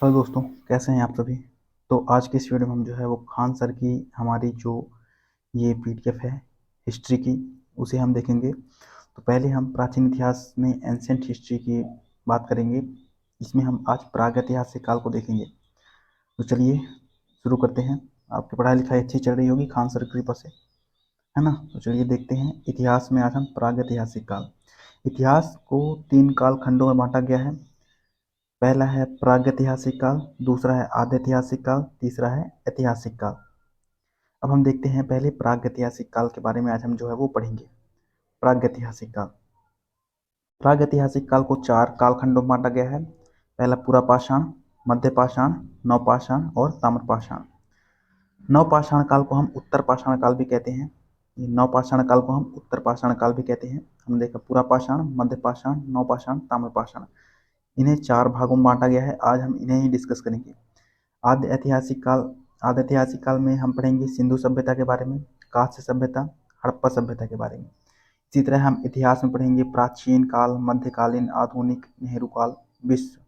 Hello दोस्तों, कैसे हैं आप सभी। तो आज के इस वीडियो में हम जो है वो खान सर की हमारी जो ये पीडीएफ है हिस्ट्री की, उसे हम देखेंगे। तो पहले हम प्राचीन इतिहास में एंशिएंट हिस्ट्री की बात करेंगे। इसमें हम आज प्रागैतिहासिक काल को देखेंगे। तो चलिए शुरू करते हैं। आपकी पढ़ाई लिखाई अच्छी चल रही होगी खान सर की कृपा से, है ना। तो चलिए देखते हैं इतिहास में आज हम प्रागैतिहासिक काल। इतिहास को 3 काल खंडों में बांटा गया है। पहला है प्रागैतिहासिक काल, दूसरा है आद्यैतिहासिक काल, तीसरा है ऐतिहासिक काल। अब हम देखते हैं पहले प्रागैतिहासिक काल के बारे में आज हम जो है वो पढ़ेंगे। प्रागैतिहासिक काल। प्रागैतिहासिक काल को 4 कालखंडों में बांटा गया है। पहला पुरापाषाण, मध्य पाषाण, नवपाषाण और ताम्रपाषाण। नवपाषाण काल को हम उत्तर पाषाण काल भी कहते हैं। नवपाषाण काल को हम उत्तर पाषाण काल भी कहते हैं। हमने देखा पुरापाषाण, मध्य पाषाण, नवपाषाण, ताम्रपाषाण। इन्हें 4 भागों में बांटा गया है। आज हम इन्हें ही डिस्कस करेंगे। आद्य ऐतिहासिक काल। आद्य ऐतिहासिक काल में हम पढ़ेंगे सिंधु सभ्यता के बारे में, कांस्य सभ्यता, हड़प्पा सभ्यता के बारे में। इसी तरह हम इतिहास में पढ़ेंगे प्राचीन काल, मध्यकालीन, आधुनिक, नेहरू काल, विश्व,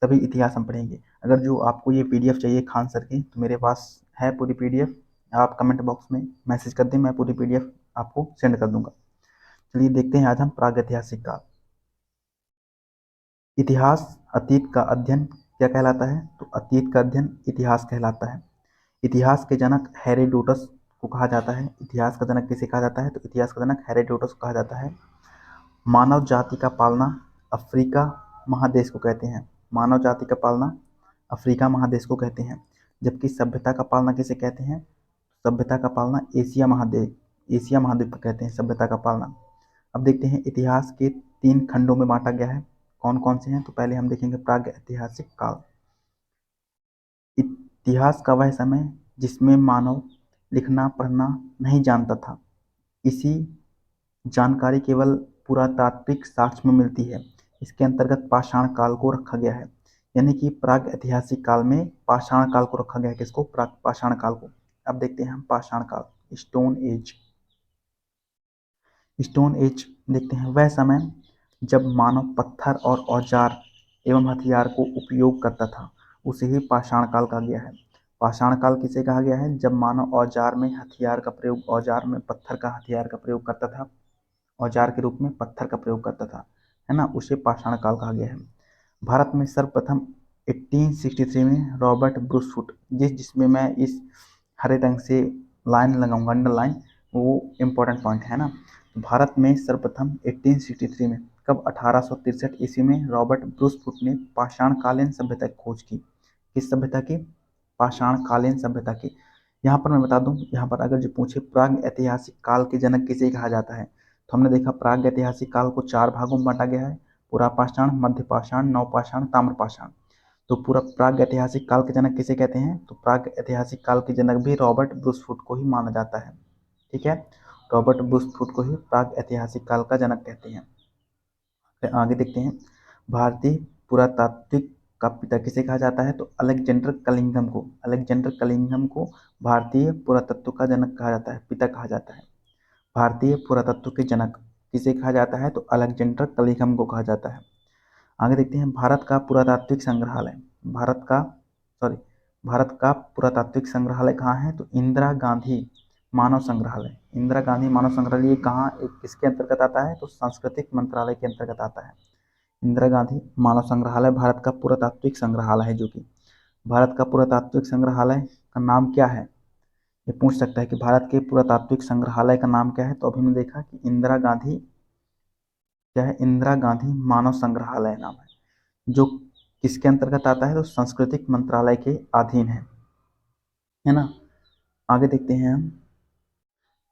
सभी इतिहास हम पढ़ेंगे। अगर जो आपको ये पीडीएफ चाहिए खान सर की तो मेरे पास है पूरी पीडीएफ। आप कमेंट बॉक्स में मैसेज कर दें, मैं पूरी पीडीएफ आपको सेंड कर दूंगा। चलिए देखते हैं आज हम प्रागैतिहासिक काल। इतिहास अतीत का अध्ययन क्या कहलाता है? तो अतीत का अध्ययन इतिहास कहलाता है। इतिहास के जनक हेरोडोटस को कहा जाता है। इतिहास का जनक किसे कहा जाता है? तो इतिहास का जनक हेरोडोटस को कहा जाता है। मानव जाति का पालना अफ्रीका महादेश को कहते हैं। मानव जाति का पालना अफ्रीका महादेश को कहते हैं। जबकि सभ्यता का पालना किसे कहते हैं? सभ्यता का पालना एशिया महाद्वीप को कहते हैं सभ्यता का पालना। अब देखते हैं इतिहास के 3 खंडों में बांटा गया है। कौन कौन से हैं? तो पहले हम देखेंगे प्रागैतिहासिक काल। इतिहास का वह समय जिसमें मानव लिखना पढ़ना नहीं जानता था। इसी जानकारी केवल पुरातात्विक साक्ष्य में मिलती है। इसके अंतर्गत पाषाण काल को रखा गया है। यानी कि प्रागैतिहासिक काल में पाषाण काल को रखा गया है। किसको? प्राग पाषाण काल को। अब देखते हैं हम पाषाण काल, स्टोन एज। स्टोन एज देखते हैं वह समय जब मानव पत्थर और औजार एवं हथियार को उपयोग करता था, उसे ही पाषाण काल कहा गया है। पाषाण काल किसे कहा गया है? जब मानव औजार में हथियार का प्रयोग, औजार में पत्थर का हथियार का प्रयोग करता था, औजार के रूप में पत्थर का प्रयोग करता था, है ना, उसे पाषाण काल कहा गया है। भारत में सर्वप्रथम 1863 में रॉबर्ट ब्रूसफुट, जिसमें मैं इस हरे रंग से लाइन लगाऊंगा, अंडरलाइन, वो इम्पोर्टेंट पॉइंट है ना। भारत में सर्वप्रथम 1863 में, कब? 1863 ईस्वी में रॉबर्ट ब्रूसफुट ने पाषाण कालीन सभ्यता की खोज की। किस सभ्यता की? पाषाण कालीन सभ्यता की। यहाँ पर मैं बता दूं, यहाँ पर अगर जो पूछे प्राग ऐतिहासिक काल के जनक किसे कहा जाता है, तो हमने देखा प्राग ऐतिहासिक काल को 4 भागों में बांटा गया है। पुरापाषाण, मध्यपाषाण, नवपाषाण, ताम्रपाषाण। तो पूरा प्राग ऐतिहासिक काल के जनक किसे कहते हैं? तो प्राग ऐतिहासिक काल के जनक भी रॉबर्ट ब्रूसफुट को ही माना जाता है। ठीक है, रॉबर्ट ब्रूसफुट को ही प्राग ऐतिहासिक काल का जनक कहते हैं। फिर आगे देखते हैं भारतीय पुरातात्विक का पिता किसे कहा जाता है? तो अलेक्जेंडर कलिंगम को। अलेक्जेंडर कलिंगम को भारतीय पुरातत्व का जनक कहा जाता है, पिता कहा जाता है। भारतीय पुरातत्व के जनक किसे कहा जाता है? तो अलेक्जेंडर कलिंगम को कहा जाता है। आगे देखते हैं भारत का पुरातात्विक संग्रहालय। भारत का सॉरी भारत का पुरातात्विक संग्रहालय कहाँ है? तो इंदिरा गांधी मानव संग्रहालय। इंदिरा गांधी मानव संग्रहालय कहाँ, किसके अंतर्गत आता है? तो सांस्कृतिक मंत्रालय के अंतर्गत आता है। इंदिरा गांधी मानव संग्रहालय भारत का पुरातात्विक संग्रहालय है। जो कि भारत का पुरातात्विक संग्रहालय का नाम क्या है? ये पूछ सकता है कि भारत के पुरातात्विक संग्रहालय का नाम क्या है। तो अभी हमने देखा कि इंदिरा गांधी क्या है? इंदिरा गांधी मानव संग्रहालय नाम है, जो किसके अंतर्गत आता है? तो सांस्कृतिक मंत्रालय के अधीन है ना। आगे देखते हैं हम।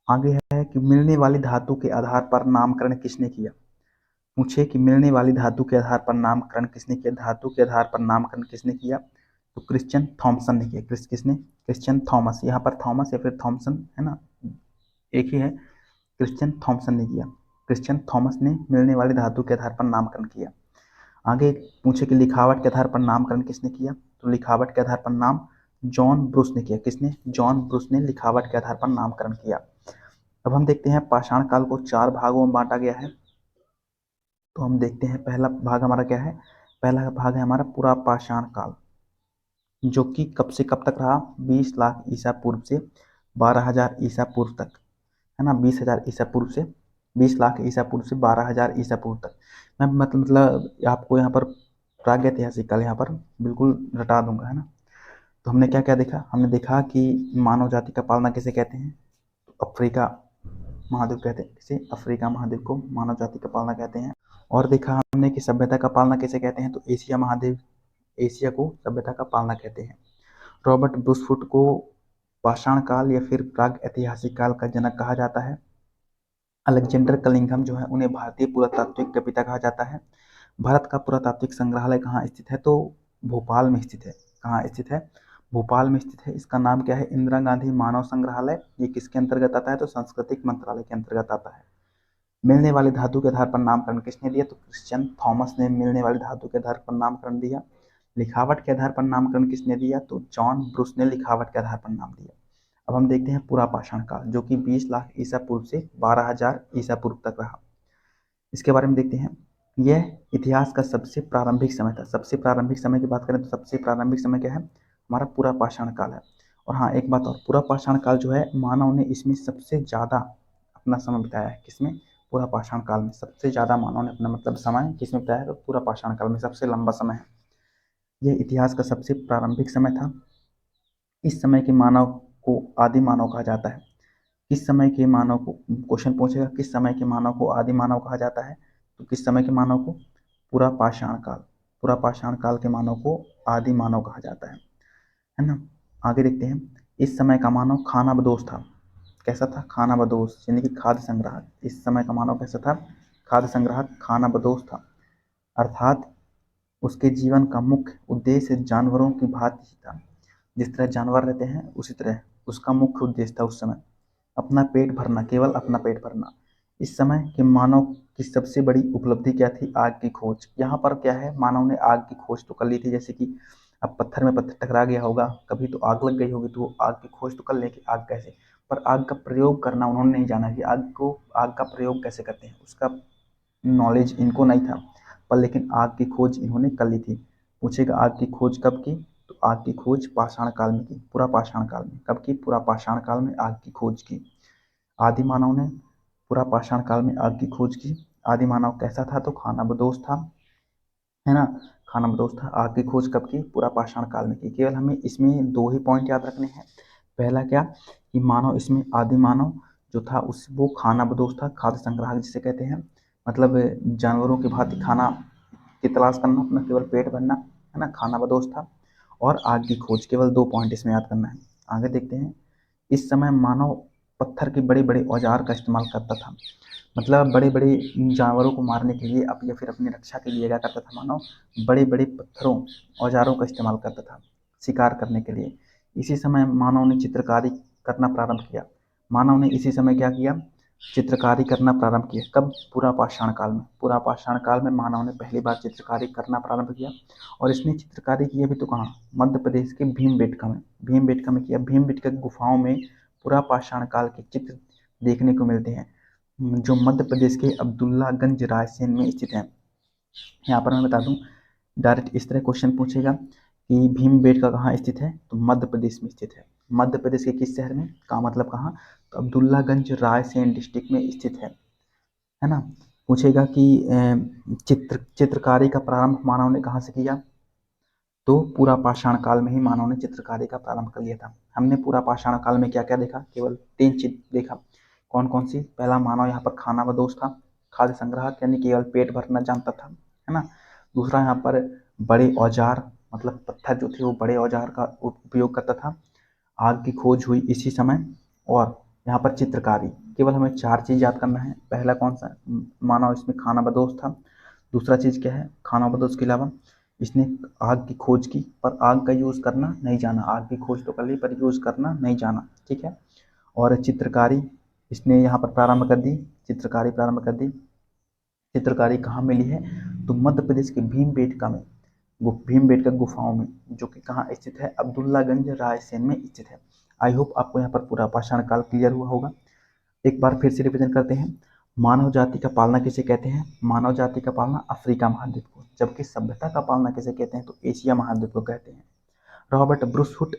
आगे है कि मिलने वाली धातु के आधार पर नामकरण किसने किया? पूछे कि मिलने वाली धातु के आधार पर नामकरण किसने किया? धातु के आधार पर नामकरण किसने किया? तो क्रिश्चियन थॉमसन ने किया। किसने? Christian Thomas. यहाँ पर थॉमस या फिर थॉमसन है ना, एक ही है। क्रिश्चियन थॉमसन ने किया। क्रिश्चियन थॉमस ने मिलने वाली धातु के आधार पर नामकरण किया। आगे पूछे कि लिखावट के आधार पर नामकरण किसने किया? तो लिखावट के आधार पर नाम जॉन ब्रूस ने किया। किसने? जॉन ब्रूस ने लिखावट के आधार पर नामकरण किया। अब हम देखते हैं पाषाण काल को 4 भागों में बांटा गया है। तो हम देखते हैं पहला भाग हमारा क्या है? पहला भाग है हमारा पुरापाषाण काल। जो कि कब से कब तक रहा, 20 लाख ईसा पूर्व से 12,000 ईसा पूर्व तक, है ना। 20,000 ईसा पूर्व से 20 लाख ईसा पूर्व से 12,000 ईसा पूर्व तक। मैं मतलब आपको यहाँ पर प्रागैतिहासिक काल यहाँ पर बिल्कुल रटा दूंगा, है ना। तो हमने क्या क्या देखा, हमने देखा कि मानव जाति का पालना किसे कहते हैं, तो अफ्रीका महाद्वीप कहते हैं, इसे अफ्रीका महाद्वीप को मानव जाति का पालना कहते हैं। और देखा हमने कि सभ्यता का पालना किसे कहते हैं, तो एशिया महाद्वीप, एशिया को सभ्यता का पालना कहते हैं। रॉबर्ट ब्रूसफुट को पाषाण काल या फिर प्राग ऐतिहासिक काल का जनक कहा जाता है। अलेक्जेंडर कलिंघम जो है उन्हें भारतीय पुरातात्विक का पिता कहा जाता है। भारत का पुरातात्विक संग्रहालय कहाँ स्थित है, तो भोपाल में स्थित है। कहाँ स्थित है, भोपाल में स्थित है। इसका नाम क्या है, इंदिरा गांधी मानव संग्रहालय। ये किसके अंतर्गत आता है, तो सांस्कृतिक मंत्रालय के अंतर्गत आता है। मिलने वाली धातु के आधार पर नामकरण किसने दिया, तो क्रिश्चियन थॉमस ने मिलने वाली धातु के आधार पर नामकरण दिया। लिखावट के आधार पर नामकरण किसने दिया, तो जॉन ब्रूस ने लिखावट के आधार पर नाम दिया। अब हम देखते हैं पूरा पाषाण काल, जो कि 20 लाख ईसा पूर्व से 12,000 ईसा पूर्व तक रहा। इसके बारे में देखते हैं। यह इतिहास का सबसे प्रारंभिक समय था। सबसे प्रारंभिक समय की बात करें तो सबसे प्रारंभिक समय क्या है, हमारा पूरा पाषाण काल है। और हाँ, एक बात और, पूरा पाषाण काल जो है मानव ने इसमें सबसे ज़्यादा अपना समय बिताया है। किसमें, पूरा पाषाण काल में सबसे ज़्यादा मानव ने अपना मतलब समय किसमें बिताया है, तो पूरा पाषाण काल में सबसे लंबा समय है। यह इतिहास का सबसे प्रारंभिक समय था। इस समय के मानव को आदि मानव कहा जाता है। किस समय के मानव को, क्वेश्चन पूछेगा किस समय के मानव को आदि मानव कहा जाता है, तो किस समय के मानव को, पूरा पाषाण काल। पूरा पाषाण काल के मानव को आदि मानव कहा जाता है ना। आगे देखते हैं। इस समय का मानव खानाबदोश था। कैसा था, खानाबदोश, यानी कि खाद्य संग्राहक। इस समय का मानव कैसा था, खाद्य संग्राहक, खानाबदोश था। अर्थात उसके जीवन का मुख्य उद्देश्य जानवरों की भांति था। जिस तरह जानवर रहते हैं उसी तरह उसका मुख्य उद्देश्य था उस समय अपना पेट भरना, केवल अपना पेट भरना। इस समय के मानव की सबसे बड़ी उपलब्धि क्या थी, आग की खोज। यहाँ पर क्या है, मानव ने आग की खोज तो कर ली थी, जैसे कि अब पत्थर में पत्थर टकरा गया होगा, कभी तो आग लग गई होगी, तो आग की खोज तो कर ले कि आग कैसे, पर आग का प्रयोग करना उन्होंने नहीं जाना कि आग का प्रयोग कैसे करते हैं, उसका नॉलेज इनको नहीं था। पर लेकिन आग की खोज इन्होंने कर ली थी। पूछेगा आग की खोज कब की, तो आग की खोज पाषाण काल में की, पूरा पाषाण काल में। कब की, पूरा पाषाण काल में आग की खोज की। आदि मानव ने पूरा पाषाण काल में आग की खोज की। आदि मानव कैसा था, तो खानाबदोश था, है ना। खानाबदोश था। आग की खोज कब की, पूरा पाषाण काल में की। केवल हमें इसमें दो ही पॉइंट याद रखने हैं। पहला क्या, कि मानव, इसमें आदि मानव जो था उस वो खानाबदोश था, खाद्य संग्राहक जिसे कहते हैं, मतलब जानवरों की भांति खाना की तलाश करना, अपना केवल पेट भरना, है ना, खानाबदोश था। और आग की खोज, केवल दो पॉइंट इसमें याद करना है। आगे देखते हैं। इस समय मानव पत्थर के बड़े बड़े औजार का इस्तेमाल करता था। मतलब बड़े बड़े जानवरों को मारने के लिए या फिर अपनी रक्षा के लिए क्या करता था मानव, बड़े बड़े पत्थरों, औजारों का इस्तेमाल करता था शिकार करने के लिए। इसी समय मानव ने चित्रकारी करना प्रारंभ किया। मानव ने इसी समय क्या किया, चित्रकारी करना प्रारंभ किया। कब, पूरा पाषाण काल में। पूरा पाषाण काल में मानव ने पहली बार चित्रकारी करना प्रारंभ किया। और इसने चित्रकारी की भी तो कहाँ, मध्य प्रदेश के भीमबेटका में। भीमबेटका में किया। भीमबेटका गुफाओं में पूरा पाषाण काल के चित्र देखने को मिलते हैं, जो मध्य प्रदेश के अब्दुल्लागंज रायसेन में स्थित है। यहाँ पर मैं बता दूं, डायरेक्ट इस तरह क्वेश्चन पूछेगा कि भीमबेटका कहाँ स्थित है, तो मध्य प्रदेश में स्थित है। मध्य प्रदेश के किस शहर में, का मतलब कहाँ, तो अब्दुल्लागंज रायसेन डिस्ट्रिक्ट में स्थित है ना। पूछेगा कि चित्रकारी का प्रारंभ मानव ने कहाँ से किया, तो पूरा पाषाण काल में ही मानव ने चित्रकारी का प्रारंभ कर लिया था। हमने पूरा पाषाण काल में क्या क्या देखा, केवल 3 चीज देखा। कौन कौन सी, पहला, मानव यहाँ पर खानाबदोश था, खाद्य संग्राहक यानी केवल पेट भरना जानता था, है ना। दूसरा, यहाँ पर बड़े औजार, मतलब पत्थर जो थे वो बड़े औजार का उपयोग करता था। आग की खोज हुई इसी समय। और यहाँ पर चित्रकारी। केवल हमें 4 चीज याद करना है। पहला कौन सा, मानव इसमें खानाबदोश था। दूसरा चीज क्या है, खानाबदोश के अलावा इसने आग की खोज की, पर आग का यूज करना नहीं जाना। आग की खोज तो कर ली पर यूज करना नहीं जाना, ठीक है। और चित्रकारी इसने यहाँ पर प्रारंभ कर दी, चित्रकारी प्रारंभ कर दी। चित्रकारी कहाँ मिली है, तो मध्य प्रदेश के भीमबेटका में, भीमबेटका गुफाओं में, जो कि कहाँ स्थित है, अब्दुल्लागंज रायसेन में स्थित है। आई होप आपको यहाँ पर पूरा पाषाण काल क्लियर हुआ होगा। एक बार फिर से रिविजन करते हैं। मानव जाति का पालना किसे कहते हैं, मानव जाति का पालना अफ्रीका महाद्वीप को, जबकि सभ्यता का पालना किसे कहते हैं, तो एशिया महाद्वीप को कहते हैं। रॉबर्ट ब्रूसफुट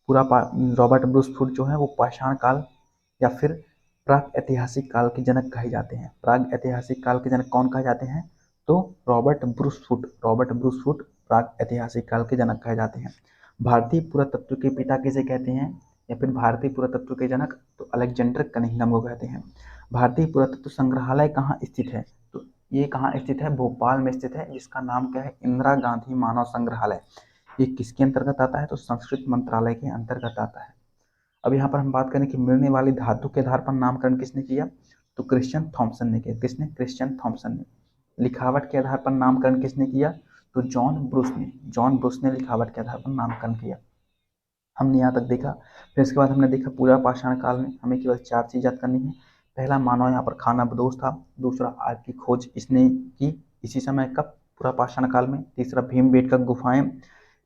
रॉबर्ट ब्रूसफुट जो है वो पाषाण काल या फिर प्राक ऐतिहासिक काल के जनक कहे जाते हैं। प्राग ऐतिहासिक काल के जनक कौन कहे जाते हैं? तो रॉबर्ट ब्रूसफुट प्राग ऐतिहासिक काल के जनक कहे जाते हैं। भारतीय पुरातत्व के पिता किसे कहते हैं या फिर भारतीय पुरातत्व के जनक? तो अलेक्जेंडर कनिंघम को कहते हैं। भारतीय पुरातत्व संग्रहालय कहाँ स्थित है? तो ये कहाँ स्थित है? भोपाल में स्थित है, जिसका नाम क्या है? इंदिरा गांधी मानव संग्रहालय। ये किसके अंतर्गत आता है? तो संस्कृति मंत्रालय के अंतर्गत आता है। अब यहाँ पर हम बात करें कि मिलने वाली धातु के आधार पर नामकरण किसने किया? तो क्रिश्चियन थॉमसन ने किया। किसने? क्रिश्चियन थॉमसन ने। लिखावट के आधार पर नामकरण किसने किया? तो जॉन ब्रुस ने लिखावट के आधार पर नामकरण किया। हमने यहाँ तक देखा। फिर इसके बाद हमने देखा पूरा पाषाण काल में हमें केवल 4 चीज याद करनी है। पहला, मानव यहाँ पर खानाबदोश था। दूसरा, आग की खोज इसने की इसी समय कब? पूरा पाषाण काल में। तीसरा, भीमबेटका गुफाएं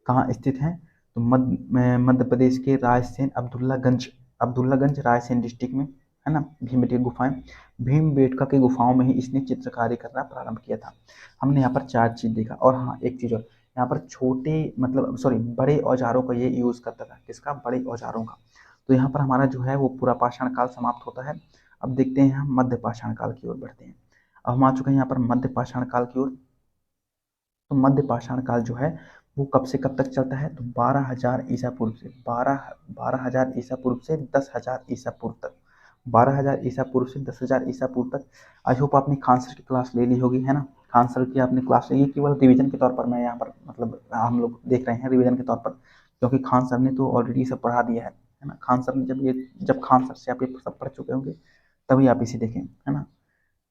कहाँ स्थित हैं? तो मध्य प्रदेश के रायसेन अब्दुल्लागंज रायसेन डिस्ट्रिक्ट में है ना भीमबेटका गुफाएं। भीमबेटका की गुफाओं में ही इसने चित्रकारी करना प्रारंभ किया था। हमने यहाँ पर 4 चीज देखा। और हाँ, एक चीज और, यहाँ पर छोटे मतलब सॉरी बड़े औजारों का ये यूज करता था। किसका? बड़े औजारों का। तो यहाँ पर हमारा जो है वो पूरा पाषाण काल समाप्त होता है। अब देखते हैं हम मध्य पाषाण काल की ओर बढ़ते हैं। अब हम आ चुके हैं यहाँ पर मध्य पाषाण काल की ओर। तो मध्य पाषाण काल जो है वो कब से कब तक चलता है? तो 12,000 ईसा पूर्व से 12,000 ईसा पूर्व से 10,000 ईसा पूर्व तक। 12,000 ईसा पूर्व से 10,000 ईसा पूर्व तक। आई होप आपने खान सर की क्लास ले ली होगी, है ना। खान सर की आपने क्लास ली, केवल रिवीजन के तौर पर मैं यहाँ पर मतलब हम लोग देख रहे हैं रिवीजन के तौर पर, क्योंकि खान सर ने तो ऑलरेडी सब पढ़ा दिया है ना। खान सर ने जब खान सर से आप ये सब पढ़ चुके होंगे तभी आप इसे देखें, है ना,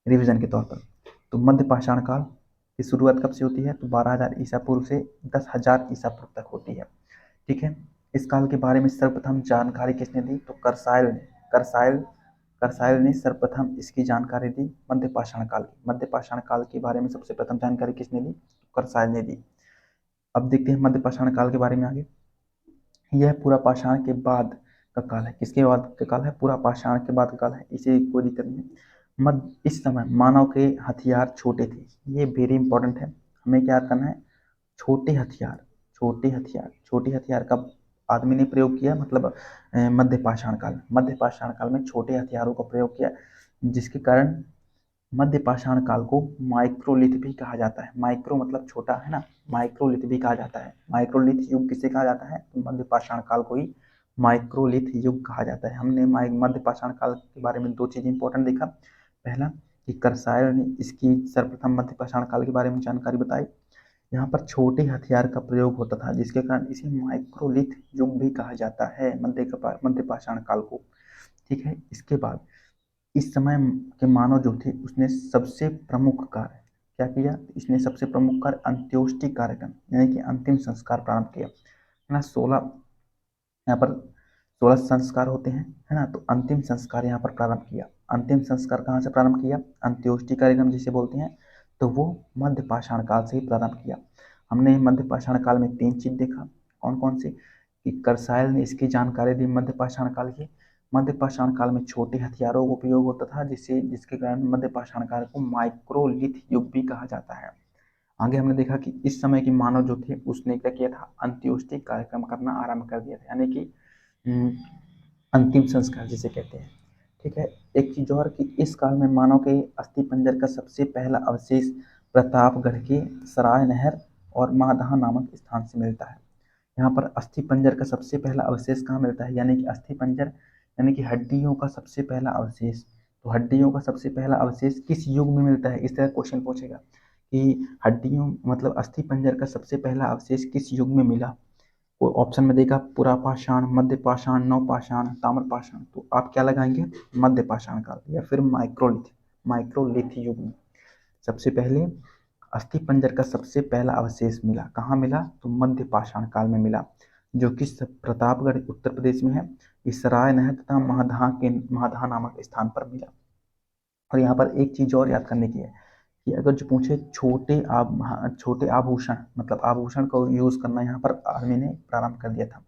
रिवीजन के तौर पर। तो मध्य पाषाण काल की शुरुआत कब से होती है? तो 12,000 ईसा पूर्व से 10,000 ईसा पूर्व तक होती है। ठीक है। इस काल के बारे में सर्वप्रथम जानकारी किसने दी? तो करसाइल ने सर्वप्रथम इसकी जानकारी दी मध्य पाषाण काल की। मध्य पाषाण काल के बारे में सबसे प्रथम जानकारी किसने दी? तो करसाइल ने दी। अब देखते हैं मध्य पाषाण काल के बारे में आगे। यह पूरा पाषाण के बाद का काल है। किसके बाद का काल है? पूरा पाषाण के बाद का काल है। इसे कोई दिक्कत नहीं है। इस समय मानव के हथियार छोटे थे। ये वेरी इंपॉर्टेंट है, हमें क्या करना है? छोटे हथियार कब आदमी ने प्रयोग किया? मतलब मध्य पाषाण काल में छोटे हथियारों का प्रयोग किया, जिसके कारण मध्य पाषाण काल को माइक्रोलिथ भी कहा जाता है। माइक्रो मतलब छोटा, है ना, माइक्रोलिथ भी कहा जाता है। माइक्रोलिथ युग किसे कहा जाता है? तो मध्य पाषाण काल को ही माइक्रोलिथ युग कहा जाता है। हमने मध्य पाषाण काल के बारे में 2 चीज इंपॉर्टेंट देखा। पहला कि करसायर ने इसकी सर्वप्रथम मध्य पाषाण काल के बारे में जानकारी बताई। यहाँ पर छोटे हथियार का प्रयोग होता था, जिसके कारण इसे माइक्रोलिथ युग भी कहा जाता है मध्य पाषाण काल को। ठीक है। इसके बाद इस समय के मानव जो थे उसने सबसे प्रमुख कार्य क्या किया? इसने सबसे प्रमुख कार्य अंत्योष्टि कार्यक्रम यानी कि अंतिम संस्कार प्रारंभ किया, है ना। 16 यहाँ पर 16 संस्कार होते हैं, है ना। तो अंतिम संस्कार यहाँ पर प्रारंभ किया। अंतिम संस्कार कहाँ से प्रारंभ किया? अंत्योष्टि कार्यक्रम जिसे बोलते हैं, तो वो मध्य पाषाण काल से ही प्रारंभ किया। हमने मध्य पाषाण काल में 3 चीज देखा। कौन कौन सी? कि करसाइल ने इसकी जानकारी दी मध्य पाषाण काल की। मध्य पाषाण काल में छोटे हथियारों का उपयोग होता था, जिसके कारण मध्य पाषाण काल को माइक्रोलिथ युग भी कहा जाता है। आगे हमने देखा कि इस समय के मानव जो थे उसने क्या किया था? अंत्योष्टि कार्यक्रम करना आरंभ कर दिया था, यानी कि अंतिम संस्कार जिसे कहते हैं। ठीक है। एक चीज और कि इस काल में मानव के अस्थि पंजर का सबसे पहला अवशेष प्रतापगढ़ के सराय नहर और माधहा नामक स्थान से मिलता है। यहाँ पर अस्थि पंजर का सबसे पहला अवशेष कहाँ मिलता है? यानी कि अस्थि पंजर यानी कि हड्डियों का सबसे पहला अवशेष। तो हड्डियों का सबसे पहला अवशेष किस युग में मिलता है? इस तरह क्वेश्चन पूछेगा कि हड्डियों मतलब अस्थि पंजर का सबसे पहला अवशेष किस युग में मिला। वो ऑप्शन में देगा पुरा पाषाण, मध्य पाषाण, नव पाषाण, ताम्र पाषाण। तो आप क्या लगाएंगे? मध्य पाषाण काल या फिर माइक्रोलिथ युग में सबसे पहले अस्थि पंजर का सबसे पहला अवशेष मिला। कहाँ मिला? तो मध्य पाषाण काल में मिला, जो कि प्रतापगढ़ उत्तर प्रदेश में है। इस सराय नहर तथा महादहा नामक स्थान पर मिला। और यहाँ पर एक चीज और याद करने की है कि अगर जो पूछे छोटे आभूषण मतलब आभूषण का यूज करना यहाँ पर आदमी ने प्रारंभ कर दिया था, है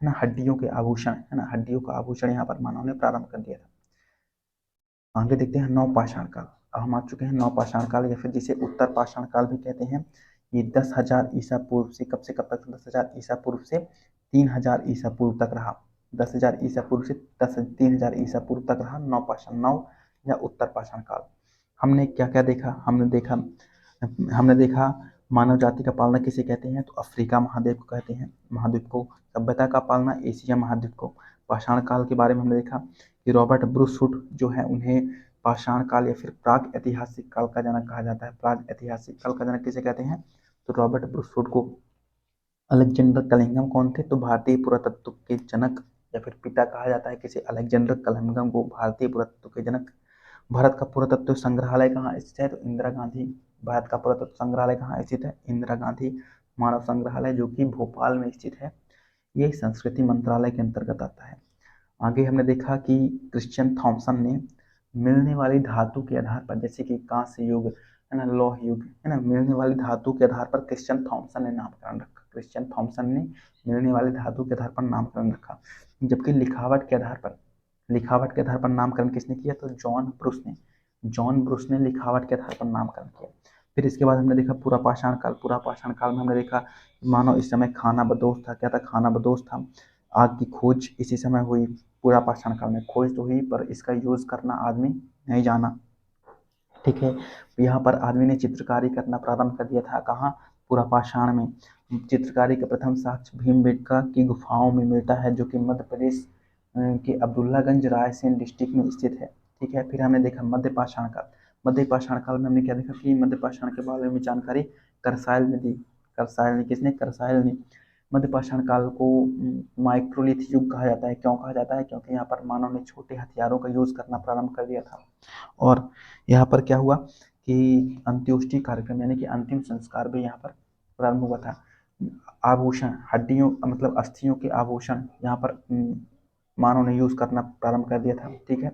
ना। हड्डियों के आभूषण, है ना, हड्डियों का आभूषण यहाँ पर मानव ने प्रारंभ कर दिया था। आगे देखते हैं नवपाषाण काल। अब हम आ चुके हैं नवपाषाण काल या फिर जिसे उत्तर पाषाण काल भी कहते हैं। ये 10,000 ईसा पूर्व से कब तक? 10,000 ईसा पूर्व से 3000 ईसा पूर्व तक रहा। 10,000 ईसा पूर्व से 3000 ईसा पूर्व तक रहा नवपाषाण, नव या उत्तर पाषाण काल। हमने क्या क्या देखा? हमने देखा मानव जाति का पालना किसे कहते हैं? तो अफ्रीका महाद्वीप को कहते हैं, महाद्वीप को। सभ्यता का पालना एशिया महाद्वीप को। पाषाण काल के बारे में हमने देखा कि रॉबर्ट ब्रूस हुड जो है उन्हें पाषाण काल या फिर प्राग ऐतिहासिक काल का जनक कहा जाता है। प्राग ऐतिहासिक काल का जनक किसे कहते हैं? तो रॉबर्ट ब्रूस हुड को। अलेक्जेंडर कलिंगम कौन थे? तो भारतीय पुरातत्व के जनक या फिर पिता कहा जाता है किसे? अलेक्जेंडर कलिंगम को भारतीय पुरातत्व के जनक। भारत का पुरातत्व संग्रहालय कहाँ स्थित है? तो इंदिरा गांधी। भारत का पुरातत्व संग्रहालय कहाँ स्थित है? इंदिरा गांधी मानव संग्रहालय, जो कि भोपाल में स्थित है। ये संस्कृति मंत्रालय के अंतर्गत आता है। आगे हमने देखा कि क्रिश्चियन थॉमसन ने मिलने वाली धातु के आधार पर, जैसे कि कांस्य युग है ना, लौह युग है ना, मिलने वाली धातु के आधार पर क्रिश्चियन थॉमसन ने नामकरण रखा। क्रिश्चियन थॉमसन ने मिलने वाली धातु के आधार पर नामकरण रखा। जबकि लिखावट के आधार पर नामकरण किसने किया? तो जॉन ब्रुस ने लिखावट के आधार पर नामकरण किया। फिर इसके बाद हमने देखा पूरा पाषाण काल। पूरा पाषाण काल में हमने देखा मानव इस समय खानाबदोश था। क्या था? खानाबदोश था। आग की खोज इसी समय हुई। पूरा पाषाण काल में खोज तो हुई पर इसका यूज करना आदमी नहीं जाना। ठीक है, यहाँ पर आदमी ने चित्रकारी करना प्रारंभ कर दिया था। कहाँ? पूरा पाषाण में। चित्रकारी का प्रथम साक्ष्य भीमबेटका की गुफाओं में मिलता है, जो कि मध्य प्रदेश के अब्दुल्लागंज रायसेन डिस्ट्रिक्ट में स्थित है। ठीक है, फिर हमने देखा मध्य पाषाण काल। मध्य पाषाण काल में हमने क्या देखा कि मध्य पाषाण के बारे में जानकारी करसाइल ने दी। करसाइल ने, किसने? करसाइल ने। मध्य पाषाण काल को माइक्रोलिथ युग कहा जाता है। क्यों कहा जाता है? क्योंकि यहाँ पर मानव ने छोटे हथियारों का यूज करना प्रारंभ कर दिया था। और यहाँ पर क्या हुआ कि अंत्योष्टि कार्यक्रम यानी कि अंतिम संस्कार भी यहाँ पर प्रारंभ हुआ था। आभूषण, हड्डियों मतलब अस्थियों के आभूषण यहाँ पर मानव ने यूज करना प्रारंभ कर दिया था। ठीक है,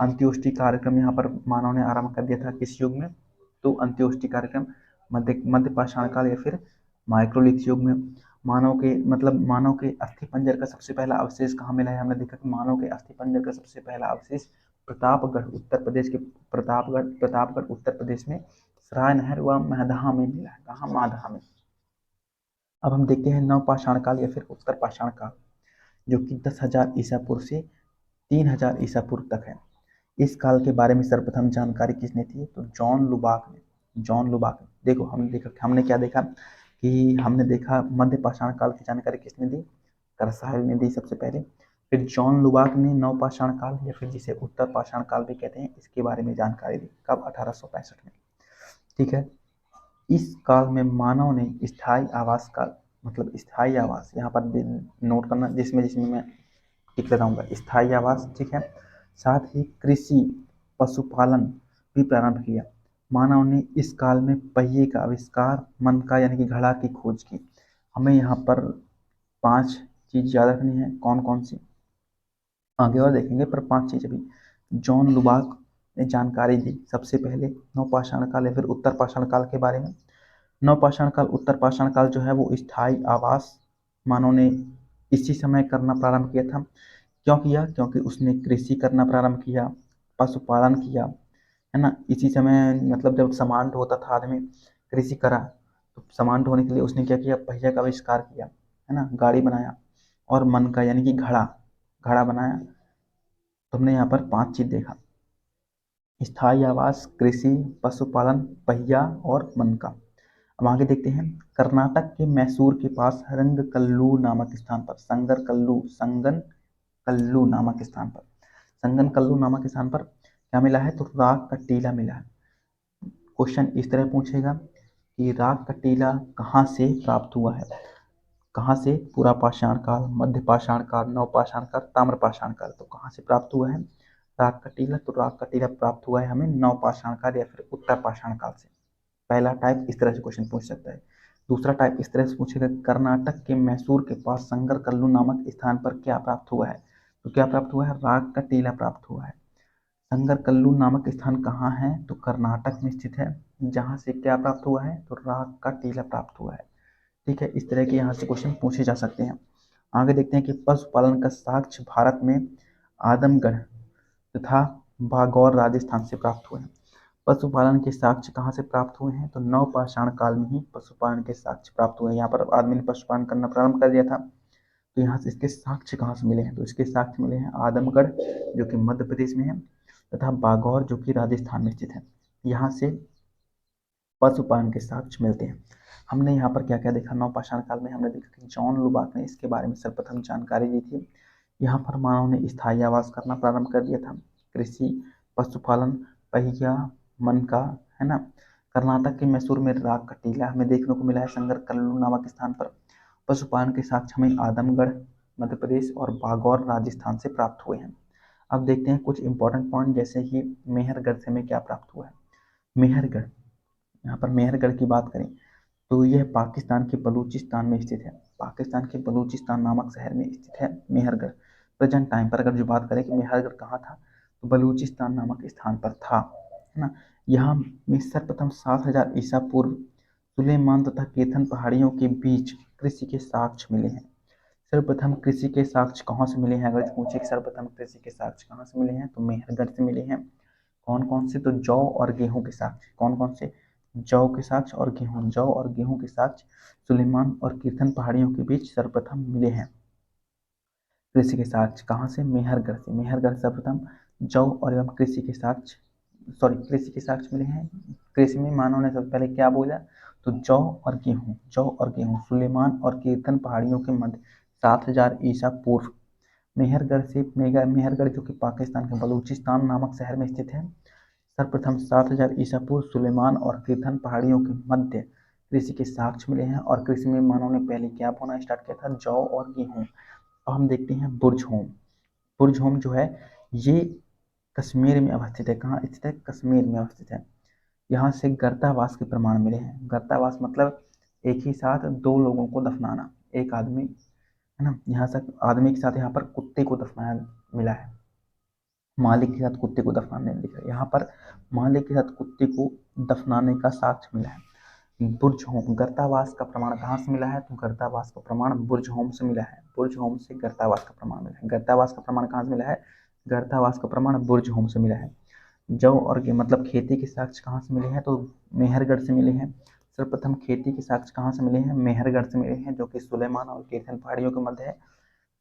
अंत्योष्टि कार्यक्रम यहाँ पर मानव ने आरंभ कर दिया था। किस युग में? तो अंत्योष्टि कार्यक्रम मध्य पाषाण काल या फिर माइक्रोलिथ युग में। मानव के अस्थि पंजर का सबसे पहला अवशेष कहाँ मिला है? हमने देखा कि मानव के अस्थि पंजर का सबसे पहला अवशेष प्रतापगढ़ उत्तर प्रदेश के प्रतापगढ़ उत्तर प्रदेश में सराय नहर व महदहा में मिला है। कहाँ? महदहा में। अब हम देखते हैं नवपाषाण काल या फिर उत्तर पाषाण काल, जो कि 10,000 ईसा पूर्व से 3000 ईसा पूर्व तक है। इस काल के बारे में सर्वप्रथम जानकारी किसने थी? तो जॉन लुबाक ने। जॉन लुबाक। देखो हमने क्या देखा कि हमने देखा मध्य पाषाण काल की जानकारी किसने दी? करसाइल ने दी सबसे पहले। फिर जॉन लुबाक ने नवपाषाण काल या फिर जिसे उत्तर पाषाण काल भी कहते हैं इसके बारे में जानकारी दी। कब? 1865 में। ठीक है, इस काल में मानव ने स्थायी आवास का मतलब स्थायी आवास यहाँ पर नोट करना, जिसमें जिसमें मैं टिक लगाऊंगा स्थायी आवास। ठीक है, साथ ही कृषि पशुपालन भी प्रारंभ किया। मानव ने इस काल में पहिए का आविष्कार, मन का यानी कि घड़ा की खोज की। हमें यहाँ पर 5 चीज याद रखनी है। कौन कौन सी? आगे और देखेंगे पर 5 चीज अभी जॉन लुबाक ने जानकारी दी सबसे पहले नवपाषाण काल या फिर उत्तर पाषाण काल के बारे में। नवपाषाण काल उत्तर पाषाण काल जो है वो स्थायी आवास मानव ने इसी समय करना प्रारंभ किया था। क्यों किया? क्योंकि उसने कृषि करना प्रारंभ किया, पशुपालन किया, है ना। इसी समय मतलब जब सामान ढोता था आदमी, कृषि करा, तो सामान ढोने के लिए उसने क्या किया? पहिया का आविष्कार किया, है ना, गाड़ी बनाया, और मन का यानी कि घड़ा घड़ा बनाया। तो हमने यहाँ पर 5 चीज देखा: स्थायी आवास, कृषि, पशुपालन, पहिया और मन का। अब आगे देखते हैं कर्नाटक के मैसूर के पास रंगकल्लू नामक स्थान पर संगन कल्लू नामक स्थान पर संगन कल्लू नामक स्थान पर क्या मिला है? तो राग का टीला मिला है। क्वेश्चन इस तरह पूछेगा कि राग का टीला कहाँ से प्राप्त हुआ है? कहाँ से? पूरा पाषाण काल, मध्य पाषाण काल, नवपाषाण काल, ताम्रपाषाण काल। तो कहाँ से प्राप्त हुआ है राग का टीला? तो राग का टीला प्राप्त हुआ है हमें नवपाषाण काल या फिर उत्तर पाषाण काल से। पहला टाइप इस तरह से क्वेश्चन पूछ सकता है। दूसरा टाइप इस तरह से पूछेगा कर्नाटक के मैसूर के पास संगर कल्लू नामक स्थान पर क्या प्राप्त हुआ है? तो क्या प्राप्त हुआ है? राग का टीला प्राप्त हुआ है। संगर कल्लू नामक स्थान कहाँ है? तो कर्नाटक में स्थित है। जहाँ से क्या प्राप्त हुआ है? तो राग का टीला प्राप्त हुआ है। ठीक है, इस तरह के यहाँ से क्वेश्चन पूछे जा सकते हैं। आगे देखते हैं कि पशुपालन का साक्ष्य भारत में आदमगढ़ तथा बागौर राजस्थान से प्राप्त हुए हैं। पशुपालन के साक्ष्य कहाँ से प्राप्त हुए हैं? तो नवपाषाण काल में ही पशुपालन के साक्ष्य प्राप्त हुए हैं। यहाँ पर आदमी ने पशुपालन करना प्रारंभ कर दिया था। तो यहाँ से इसके साक्ष्य कहाँ से मिले हैं, तो इसके साक्ष्य मिले हैं आदमगढ़ जो कि मध्य प्रदेश में है, तथा बागौर जो कि राजस्थान में स्थित है। यहाँ से पशुपालन के साक्ष्य मिलते हैं। हमने यहाँ पर क्या क्या देखा, नवपाषाण काल में हमने देखा कि जॉन लुबाक ने इसके बारे में सर्वप्रथम जानकारी दी थी। यहाँ पर मानव ने स्थायी आवास करना प्रारंभ कर दिया था। कृषि, पशुपालन, पहिया मन का, है ना। कर्नाटक के मैसूर में राग का टीला हमें देखने को मिला है संगर कल्लू नामक स्थान पर। पशुपालन के साक्ष्य हमें आदमगढ़ मध्य प्रदेश और बागौर राजस्थान से प्राप्त हुए हैं। अब देखते हैं कुछ इंपॉर्टेंट पॉइंट, जैसे कि मेहरगढ़ से हमें क्या प्राप्त हुआ है। मेहरगढ़, यहाँ पर मेहरगढ़ की बात करें तो यह पाकिस्तान के बलूचिस्तान में स्थित है। पाकिस्तान के बलूचिस्तान नामक शहर में स्थित है मेहरगढ़। प्रेजेंट टाइम पर अगर जो बात करें कि मेहरगढ़ कहाँ था, तो बलूचिस्तान नामक स्थान पर था, है ना। यहाँ में सर्वप्रथम 7000 ईसा पूर्व सुलेमान तथा केथन पहाड़ियों के बीच कृषि के साक्ष्य मिले हैं। सर्वप्रथम कृषि के साक्ष्य कहाँ से मिले हैं, अगर पूछे कि सर्वप्रथम कृषि के साक्ष्य कहाँ से मिले हैं, तो मेहरगढ़ से मिले हैं। कौन कौन से, तो जौ और गेहूं के साक्ष्य। कौन कौन से, जौ के साक्ष्य और गेहूं। जौ और गेहूं के साक्ष्य सुलेमान और कीर्तन पहाड़ियों के बीच सर्वप्रथम मिले हैं। कृषि के साक्ष्य कहाँ से, मेहरगढ़ से। मेहरगढ़ सर्वप्रथम जौ और एवं कृषि के साक्ष्य, सॉरी कृषि के साक्ष्य मिले हैं। कृषि में मानव ने सबसे पहले क्या बोला, तो जौ और गेहूं। जौ और गेहूं सुलेमान और कीर्तन पहाड़ियों के मध्य 7000 ईसा पूर्व। मेहरगढ़ से, मेहरगढ़ जो कि पाकिस्तान के बलूचिस्तान नामक शहर में स्थित है, सर्वप्रथम 7000 ईसा पूर्व सुलेमान और कीर्तन पहाड़ियों के मध्य कृषि के साक्ष्य मिले हैं। और कृषि में मानव ने पहले क्या बोना स्टार्ट किया था, जौ और गेहूं। अब हम देखते हैं बुर्ज होम। बुर्ज होम जो है ये कश्मीर में अवस्थित है। कहाँ स्थित है, कश्मीर में अवस्थित है। यहाँ से गर्तावास के प्रमाण मिले हैं। गर्तावास मतलब एक ही साथ दो लोगों को दफनाना, एक आदमी, है ना। यहाँ से आदमी के साथ यहाँ पर कुत्ते को दफनाया मिला है। मालिक के साथ कुत्ते को दफनाने दिखा, यहाँ पर मालिक के साथ कुत्ते को दफनाने का साक्ष्य मिला है। बुर्ज होम, गर्तावास का प्रमाण कहाँ से मिला है, तो गर्तावास का प्रमाण बुर्ज होम से मिला है। बुर्ज होम से गर्तावास का प्रमाण मिला है। गर्तावास का प्रमाण कहाँ से मिला है, गर्तावास का प्रमाण बुर्ज होम से मिला है। जौ और मतलब खेती के साक्ष्य कहाँ से मिले हैं, तो मेहरगढ़ से मिले हैं। सर्वप्रथम खेती के साक्ष्य कहाँ से मिले हैं, मेहरगढ़ से मिले हैं, जो कि सुलेमान और कीर्तन पहाड़ियों के मध्य है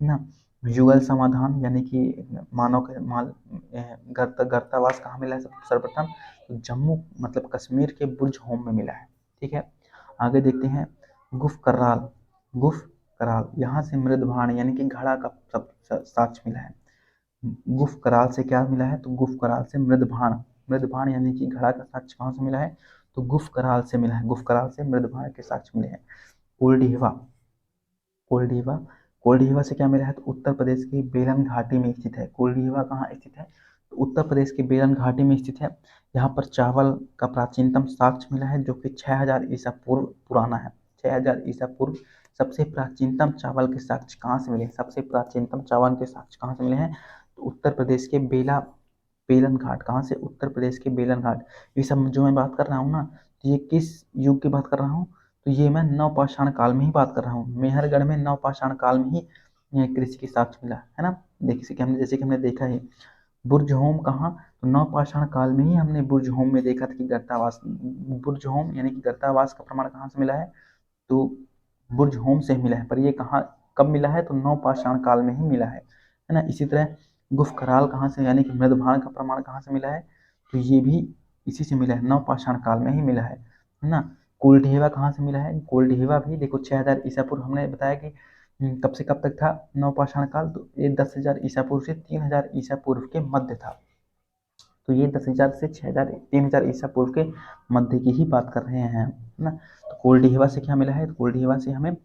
ना। युगल समाधान यानी कि मानव के गर्तावास कहाँ मिला है सर्वप्रथम, तो जम्मू मतलब कश्मीर के बुर्ज होम में मिला है। ठीक है, आगे देखते हैं गुफ कराल। गुफ कराल, यहाँ से मृदभाण यानी कि घड़ा का सब साक्ष्य मिला है। गुफ कराल से क्या मिला है, तो गुफ कराल से मृदभाण। मृदभाण यानी कि घड़ा का साक्ष्य कहाँ से मिला है, तो गुफ कराल से मिला है। गुफ कराल से मृदभाण के साक्ष्य मिले हैं। कोल्डीवा, कोल्डीवा, कोल्डीवा से क्या मिला है, तो उत्तर प्रदेश की बेलन घाटी में स्थित है। कोल्डीवा कहाँ स्थित है, तो उत्तर प्रदेश की बेलन घाटी में स्थित है। यहाँ पर चावल का प्राचीनतम साक्ष्य मिला है, जो कि 6000 ईसा पूर्व पुराना है। 6000 ईसा पूर्व सबसे प्राचीनतम चावल के साक्ष्य कहाँ से मिले, सबसे प्राचीनतम चावल के साक्ष्य कहाँ से मिले हैं, तो उत्तर प्रदेश के बेलन घाट। कहाँ से, उत्तर प्रदेश के बेलन घाट। ये सब जो मैं बात कर रहा हूँ ना, तो ये किस युग की बात कर रहा हूँ, तो ये मैं नवपाषाण काल में ही बात कर रहा हूँ। मेहरगढ़ में नवपाषाण काल में ही कृषि के साक्ष्य मिला है ना। देखिए कि हमने, जैसे कि हमने देखा है बुर्ज होम कहाँ, तो नवपाषाण काल में ही हमने बुर्ज होम में देखा था कि गर्तावास, बुर्ज होम यानी कि गर्तावास का प्रमाण कहाँ से मिला है, तो बुर्ज होम से मिला है। पर ये कहाँ कब मिला है, तो नवपाषाण काल में ही मिला है ना। इसी तरह गुफ कराल कहाँ से, यानी कि मृदभाण का प्रमाण कहाँ से मिला है, तो ये भी इसी से मिला है, नवपाषाण काल में ही मिला है ना। कोल्ढेवा कहाँ से मिला है, कोल्ढेवा भी देखो 6000 ईसा पूर्व, हमने बताया कि कब से कब तक था नवपाषाण काल, तो ये 10,000 ईसा पूर्व से 3000 ईसा पूर्व के मध्य था। तो ये 10,000 से 6000 3000 ईसा पूर्व के मध्य की ही बात कर रहे हैं, है ना। तो कोल्डीवा से क्या मिला है, तो कोल्डीवा से हमें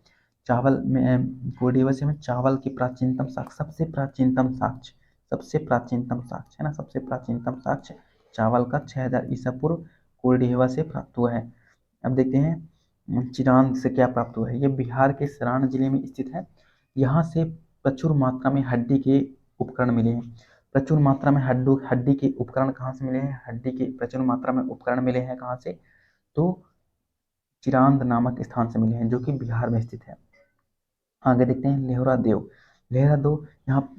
चावल में, कोल्डीवा से हमें चावल की प्राचीनतम साक्ष्य, सबसे प्राचीनतम साक्ष्य, सबसे प्राचीनतम साक्ष्य, है ना, सबसे प्राचीनतम साक्ष्य चावल का 6000 ईसा पूर्व कोल्डीवा से प्राप्त हुआ है। अब देखते हैं चिरांद से क्या प्राप्त हुआ है। ये बिहार के सरान जिले में स्थित है। यहाँ से प्रचुर मात्रा में हड्डी के उपकरण मिले हैं। प्रचुर मात्रा में हड्डी के उपकरण कहाँ से मिले हैं, हड्डी के प्रचुर मात्रा में उपकरण मिले हैं कहाँ से, तो चिरांद नामक स्थान से मिले हैं, जो कि बिहार में स्थित है। आगे देखते हैं लेहरा देव। लेहरा देव,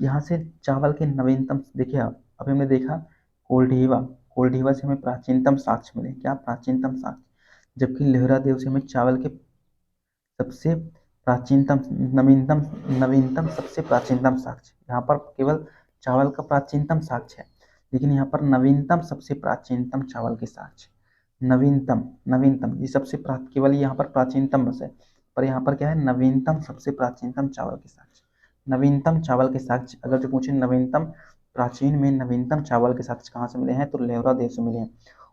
यहाँ से चावल के नवीनतम, देखिए अभी हमने देखा कोल्डीवा, कोल्डीवा से हमें प्राचीनतम साक्ष्य मिले, क्या प्राचीनतम साक्ष्य, जबकि लेहरा देव से हमें चावल के सबसे प्राचीनतम नवीनतम नवीनतम सबसे प्राचीनतम साक्ष्य, यहाँ पर केवल चावल का प्राचीनतम साक्ष्य है, लेकिन यहाँ पर नवीनतम सबसे प्राचीनतम चावल के साक्ष्य, नवीनतम नवीनतम ये सबसे केवल यहाँ पर प्राचीनतम बस है, पर यहाँ पर क्या है, नवीनतम सबसे प्राचीनतम चावल के साक्ष्य। नवीनतम चावल के साक्ष्य अगर जो पूछे नवीनतम प्राचीन में नवीनतम चावल के साक्ष्य कहाँ से मिले हैं, तो लेवरा देव से मिले हैं।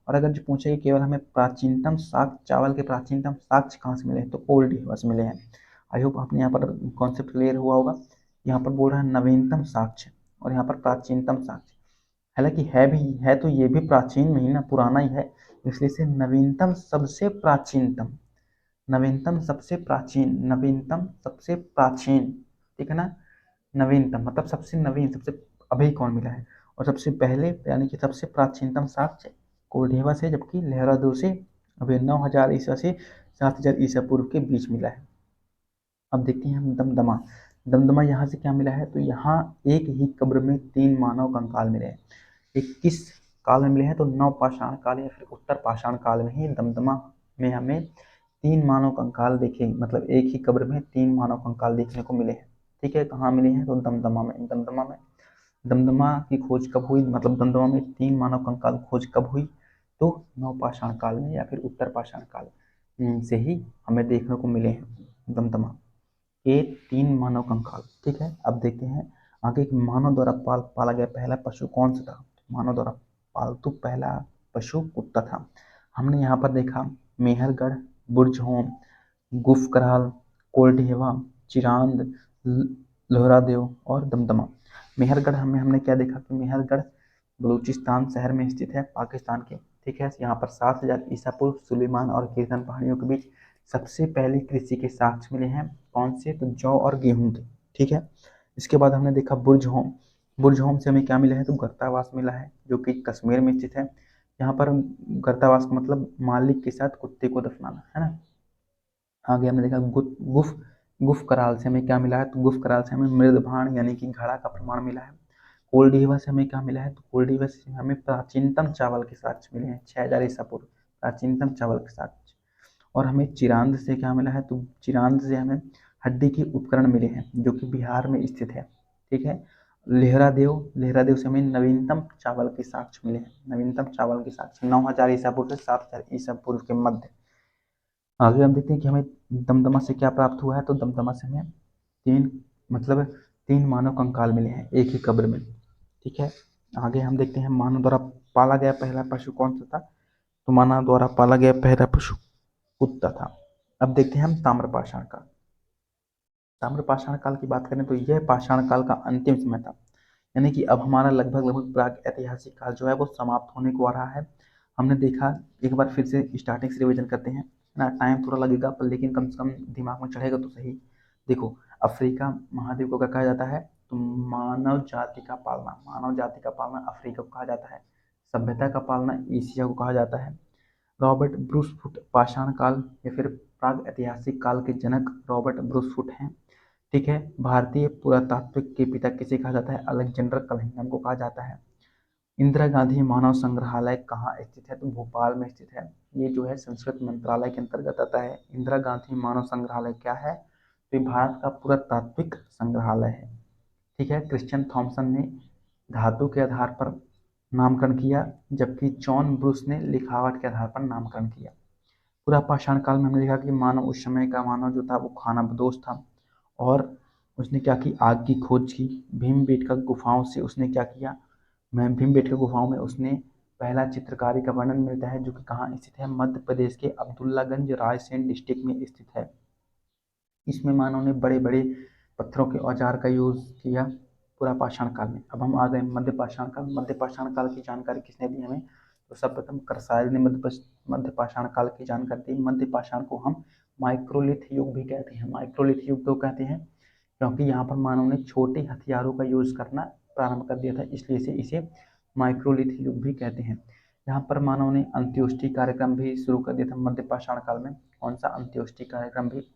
और अगर जो पूछे कि केवल हमें प्राचीनतम साक्ष्य चावल के प्राचीनतम साक्ष्य कहाँ से मिले हैं, तो ओल्ड हिवा से मिले हैं। आई होप आपने यहाँ पर कॉन्सेप्ट क्लियर हुआ होगा। यहाँ पर बोल रहा है नवीनतम साक्ष्य और यहाँ पर प्राचीनतम साक्ष्य, हालांकि है भी है तो ये भी प्राचीन में ही ना, पुराना ही है, इसलिए से नवीनतम सबसे प्राचीनतम, नवीनतम सबसे प्राचीन, नवीनतम सबसे प्राचीन, ठीक है ना। नवीनतम मतलब सबसे नवीन, सबसे अभी कौन मिला है, और सबसे पहले यानी कि सबसे प्राचीनतम साक्ष्य कोल्डेवा से, जबकि लहरादू से अभी 9000 ईसा से 7000 ईसा पूर्व के बीच मिला है। अब देखते हैं हम दमदमा। दमदमा यहाँ से क्या मिला है, तो यहाँ एक ही कब्र में 3 मानव कंकाल मिले हैं। एक किस काल में मिले हैं, तो नव पाषाण काल या फिर उत्तर पाषाण काल में ही दमदमा में हमें 3 मानव कंकाल देखे, मतलब एक ही कब्र में 3 मानव कंकाल देखने को मिले हैं। ठीक है, कहाँ मिले हैं, तो दमदमा में। दमदमा में दमदमा की खोज कब हुई, मतलब दमदमा में 3 मानव कंकाल खोज कब हुई, तो नवपाषाण काल में या फिर उत्तर पाषाण काल से ही हमें देखने को मिले हैं दमदमा के 3 मानव कंकाल। ठीक है, अब देखते हैं आगे कि मानव द्वारा पाला गया पहला पशु कौन सा था। मानव द्वारा पालतू पहला पशु कुत्ता था। हमने यहाँ पर देखा मेहरगढ़, बुरजहोम, गुफकराल, कोल्डहेवा, चिरांद, लोहरादेव और दमदमा। मेहरगढ़ हमने क्या देखा कि मेहरगढ़ बलूचिस्तान शहर में स्थित है, पाकिस्तान के। ठीक है, यहाँ पर 7000 ईसा पूर्व सुलेमान और कीर्तन पहाड़ियों के बीच सबसे पहले कृषि के साक्ष्य मिले हैं। कौन से, तो जौ और गेहूं थे। ठीक है, इसके बाद हमने देखा बुर्जहोम। बुर्जहोम से हमें क्या मिला है, तो गर्तावास मिला है, जो कि कश्मीर में स्थित है। यहाँ पर गर्तावास का मतलब मालिक के साथ कुत्ते को दफनाना, है ना। आगे हमने देखा गुफ गुफ कराल से हमें क्या मिला है, तो गुफ कराल से हमें मृदभाण यानी कि घड़ा का प्रमाण मिला है। कोल्डीवा से हमें क्या मिला है, तो कोल्डीवा से हमें प्राचीनतम चावल के साक्ष्य मिले हैं, 6000 ईसा पूर्व प्राचीनतम चावल के साक्ष्य। और हमें चिरांद से क्या मिला है, तो चिरांद से हमें हड्डी के उपकरण मिले हैं, जो कि बिहार में स्थित है। ठीक है, लहरादेव से हमें नवीनतम चावल के साक्ष्य मिले हैं, नवीनतम चावल के साक्ष्य 9000 ईसा पूर्व से 7000 ईसा पूर्व के मध्य। आगे हम देखते हैं कि हमें दमदमा से क्या प्राप्त हुआ है, तो दमदमा से हमें 3 मतलब 3 मानव कंकाल मिले हैं एक ही कब्र में। ठीक है, आगे हम देखते हैं मानव द्वारा पाला गया पहला पशु कौन सा था, तो मानव द्वारा पाला गया पहला पशु कुत्ता था। अब देखते हैं हम ताम्रपाषाण काल। ताम्रपाषाण काल की बात करें तो यह पाषाण काल का अंतिम समय था, यानी कि अब हमारा लगभग लगभग प्राग ऐतिहासिक काल जो है वो समाप्त होने को आ रहा है। हमने देखा, एक बार फिर से स्टार्टिंग से रिवीजन करते हैं ना, टाइम थोड़ा लगेगा पर लेकिन कम से कम दिमाग में चढ़ेगा तो सही। देखो, अफ्रीका महाद्वीप को क्या कहा जाता है, तो मानव जाति का पालना, मानव जाति का पालना अफ्रीका को कहा जाता है। सभ्यता का पालना एशिया को कहा जाता है। रॉबर्ट ब्रूस फुट पाषाण काल या फिर प्राग ऐतिहासिक काल के जनक रॉबर्ट ब्रूस फुट हैं। ठीक है, भारतीय पुरातात्विक के पिता किसे कहा जाता है, अलेक्जेंडर कलहिंगम को कहा जाता है। इंदिरा गांधी मानव संग्रहालय कहाँ स्थित है, तो भोपाल में स्थित है। ये जो है संस्कृत मंत्रालय के अंतर्गत आता है। इंदिरा गांधी मानव संग्रहालय क्या है, तो ये भारत का पुरातात्विक संग्रहालय है। ठीक है, क्रिश्चियन थॉमसन ने धातु के आधार पर नामकरण किया, जबकि जॉन ब्रूस ने लिखावट के आधार पर नामकरण किया। पूरा पाषाण काल में हमने देखा कि मानव उस समय का मानव जो था वो खानाबदोश था, और उसने क्या की, आग की खोज की। भीमबेटका गुफाओं से उसने क्या किया, मैं भीमबेटका गुफाओं में उसने पहला चित्रकारी का वर्णन मिलता है, जो कि कहाँ स्थित है, मध्य प्रदेश के अब्दुल्लागंज रायसेन डिस्ट्रिक्ट में स्थित है। इसमें मानव ने बड़े बड़े पत्थरों के औजार का यूज किया पूरा पाषाण काल में। अब हम आ गए मध्य पाषाण काल। मध्य पाषाण काल की जानकारी किसने दी हमें, तो सर्वप्रथम करसायल ने मध्य पाषाण काल की जानकारी दी। मध्य पाषाण को हम माइक्रोलिथ युग भी कहते हैं। माइक्रोलिथ युग क्यों कहते हैं, क्योंकि यहाँ पर मानव ने छोटे हथियारों का यूज करना प्रारंभ कर दिया था, इसलिए से इसे माइक्रोलिथ युग भी कहते हैं। यहाँ पर मानव ने अंत्योष्टि कार्यक्रम भी शुरू कर दिया था मध्य पाषाण काल में। कौन सा, अंत्योष्टि कार्यक्रम भी।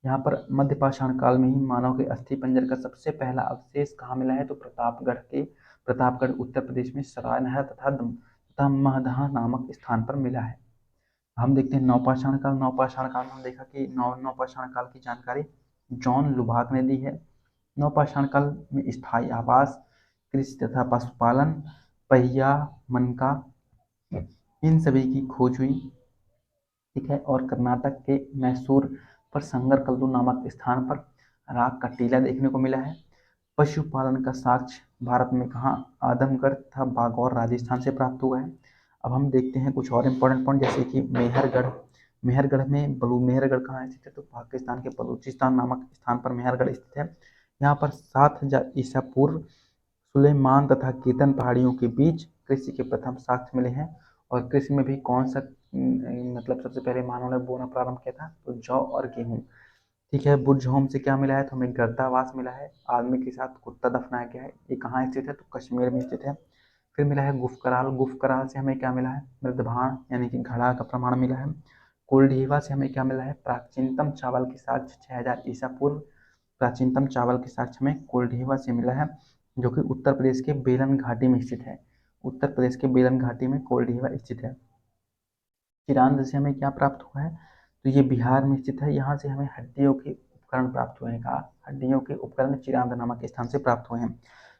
यहाँ पर मध्य पाषाण काल में ही मानव के अस्थि पंजर का सबसे पहला अवशेष कहाँ मिला है, तो प्रतापगढ़ उत्तर प्रदेश में सराय नहर तथा महदहा नामक स्थान पर मिला है। हम देखते हैं नवपाषाण काल। नवपाषाण काल में हम देखा कि नवपाषाण काल की जानकारी जॉन लुबाक ने दी है। नवपाषाण काल में स्थायी आवास, कृषि तथा पशुपालन, पहिया, मनका, इन सभी की खोज हुई। ठीक है, और कर्नाटक के मैसूर पर संगरकल्लू नामक स्थान पर राग का टीला देखने को मिला है। पशुपालन का साक्ष्य भारत में कहाँ? आदमगढ़ तथा बागौर राजस्थान से प्राप्त हुआ है। अब हम देखते हैं कुछ और इम्पोर्टेंट पॉइंट, जैसे कि मेहरगढ़। मेहरगढ़ में मेहरगढ़ कहाँ स्थित है? तो पाकिस्तान के बलूचिस्तान नामक स्थान पर मेहरगढ़ स्थित है। यहाँ पर 7000 ईसा पूर्व सुलेमान तथा कीर्तन पहाड़ियों के बीच कृषि के प्रथम साक्ष्य मिले हैं। और कृषि में भी कौन सा मतलब सबसे पहले मानव ने बोना प्रारंभ किया था? तो जौ और गेहूं। ठीक है, बुर्ज होम से क्या मिला है? तो हमें गर्दावास मिला है। आदमी के साथ कुत्ता दफनाया गया है। ये कहाँ स्थित है? तो कश्मीर में स्थित है। फिर मिला है गुफकराल। गुफकराल से हमें क्या मिला है? मृदभाण यानी कि घड़ा का प्रमाण मिला है। कुलडीवा से हमें क्या मिला है? प्राचीनतम चावल के साक्ष्य 6000 ईसा पूर्व। प्राचीनतम चावल के साक्ष्य हमें कुलडीवा से मिला है, जो कि उत्तर प्रदेश के बेलन घाटी में स्थित है। उत्तर प्रदेश के बेलन घाटी में कोल्डीवा स्थित है। चिरांद से हमें क्या प्राप्त हुआ है? तो ये बिहार में स्थित है। यहाँ से हमें हड्डियों के उपकरण प्राप्त हुए हैं। कहा? हड्डियों के उपकरण चिरांद नामक स्थान से प्राप्त हुए हैं।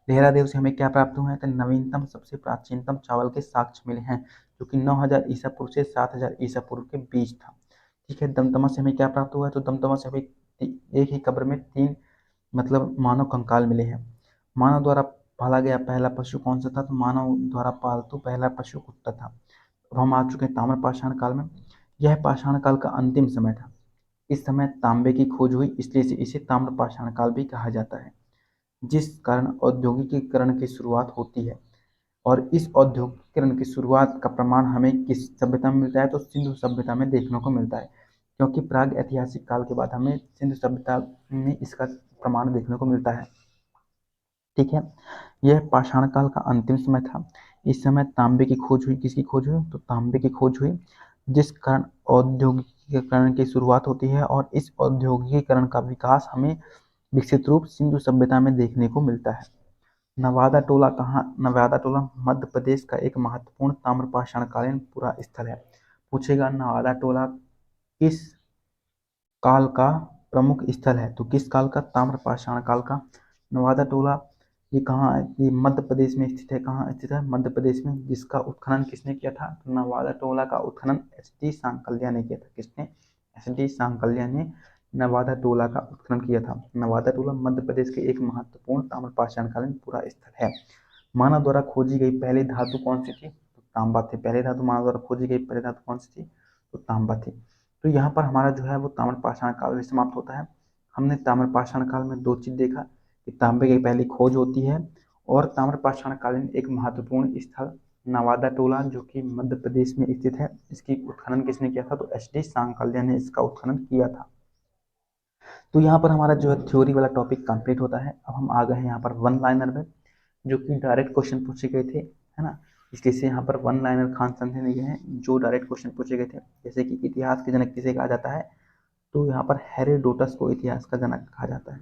देहरादेव से हमें क्या प्राप्त हुए हैं? तो नवीनतम सबसे प्राचीनतम चावल के साक्ष्य मिले हैं, जो कि 9000 ईसा पूर्व से 7000 ईसा पूर्व के बीच था। ठीक है, दमदमा से हमें क्या प्राप्त हुआ है? तो दमदमा से हमें एक ही कब्र में 3 मतलब मानव कंकाल मिले हैं। मानव द्वारा पाला गया पहला पशु कौन सा था? तो मानव द्वारा पालतू पहला पशु कुत्ता था। अब हम आ चुके हैं ताम्र पाषाण काल में। यह पाषाण काल का अंतिम समय था। इस समय तांबे की खोज हुई, इसलिए इसे ताम्र पाषाण काल भी कहा जाता है, जिस कारण औद्योगिकीकरण की शुरुआत होती है। और इस औद्योगिकीकरण की शुरुआत का प्रमाण हमें किस सभ्यता में मिलता है? तो सिंधु सभ्यता में देखने को मिलता है, क्योंकि प्राग ऐतिहासिक काल के बाद हमें सिंधु सभ्यता में इसका प्रमाण देखने को मिलता है। ठीक है, यह पाषाण काल का अंतिम समय था। इस समय तांबे की खोज हुई। किसकी खोज हुई? तो तांबे की खोज हुई, जिस कारण औद्योगिकीकरण की शुरुआत होती है। और इस औद्योगिकीकरण का विकास हमें विकसित रूप सिंधु सभ्यता में देखने को मिलता है। नवादा टोला कहाँ? नवादा टोला मध्य प्रदेश का एक महत्वपूर्ण ताम्रपाषाणकालीन पुरा स्थल है। पूछेगा नवादा टोला किस काल का प्रमुख स्थल है? तो किस काल का? ताम्रपाषाण काल का। नवादा टोला ये कहाँ है? ये मध्य प्रदेश में स्थित है। कहाँ स्थित है? मध्य प्रदेश में। जिसका उत्खनन किसने किया था? तो नवादा टोला का उत्खनन एच.डी. सांकल्या ने किया था। किसने? एच.डी. सांकल्या ने नवादा टोला का उत्खनन किया था। नवादा टोला मध्य प्रदेश के एक महत्वपूर्ण ताम्रपाषाणकालीन पुरा स्थल है। मानव द्वारा खोजी गई पहली धातु कौन सी थी? तो तांबा थी। पहली धातु मानव द्वारा खोजी गई पहली धातु कौन सी थी? तो तांबा थी। तो यहाँ पर हमारा जो है वो ताम्रपाषाण काल भी समाप्त होता है। हमने ताम्रपाषाण काल में 2 चीज देखा कि तांबे की पहली खोज होती है, और ताम्रपाषाण कालीन एक महत्वपूर्ण स्थल नवादा टोला, जो कि मध्य प्रदेश में स्थित है, इसकी उत्खनन किसने किया था? तो एच.डी. सांकल्या ने इसका उत्खनन किया था। तो यहाँ पर हमारा जो है थ्योरी वाला टॉपिक कंप्लीट होता है। अब हम आ गए हैं यहाँ पर वन लाइनर में, जो कि डायरेक्ट क्वेश्चन पूछे गए थे, है ना। इसलिए से यहाँ पर वन लाइनर खान समझे नहीं गए हैं, जो डायरेक्ट क्वेश्चन पूछे गए थे। जैसे कि इतिहास के जनक किसे कहा जाता है? तो यहाँ पर हेरोडोटस को इतिहास का जनक कहा जाता है।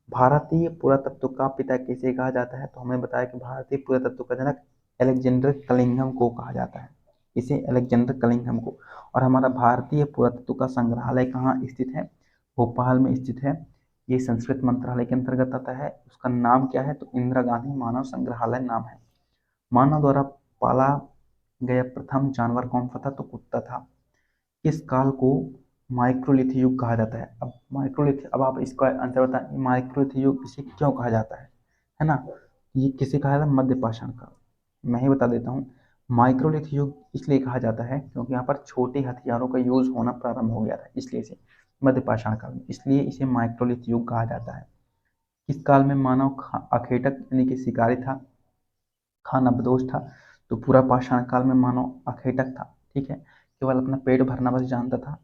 भारतीय पुरातत्व का पिता किसे कहा जाता है? तो हमने बताया कि भारतीय पुरातत्व का जनक अलेक्जेंडर कलिंगम को कहा जाता है। इसे अलेक्जेंडर कलिंगम को। और हमारा भारतीय पुरातत्व का संग्रहालय कहाँ स्थित है? भोपाल में स्थित है। ये संस्कृत मंत्रालय के अंतर्गत आता है। उसका नाम क्या है? तो इंदिरा गांधी मानव संग्रहालय नाम है। मानव द्वारा पाला गया प्रथम जानवर कौन सा था? तो कुत्ता था। किस काल को माइक्रोलिथ युग कहा जाता है? अब आप इसका आंसर बताएं, माइक्रोलिथ युग इसे क्यों कहा जाता है ना। ये किसे कहा जाता है? मध्य पाषाण काल। मैं ही बता देता हूँ। माइक्रोलिथ युग इसलिए कहा जाता है क्योंकि यहाँ पर छोटे हथियारों का यूज होना प्रारंभ हो गया था, इसलिए इसे मध्य पाषाण काल में, इसलिए इसे माइक्रोलिथ युग कहा जाता है। किस काल में मानव अखेटक यानी कि शिकारी था, खानाबदोश था? तो पूरा पाषाण काल में मानव अखेटक था। ठीक है, केवल अपना पेट भरना बस जानता था,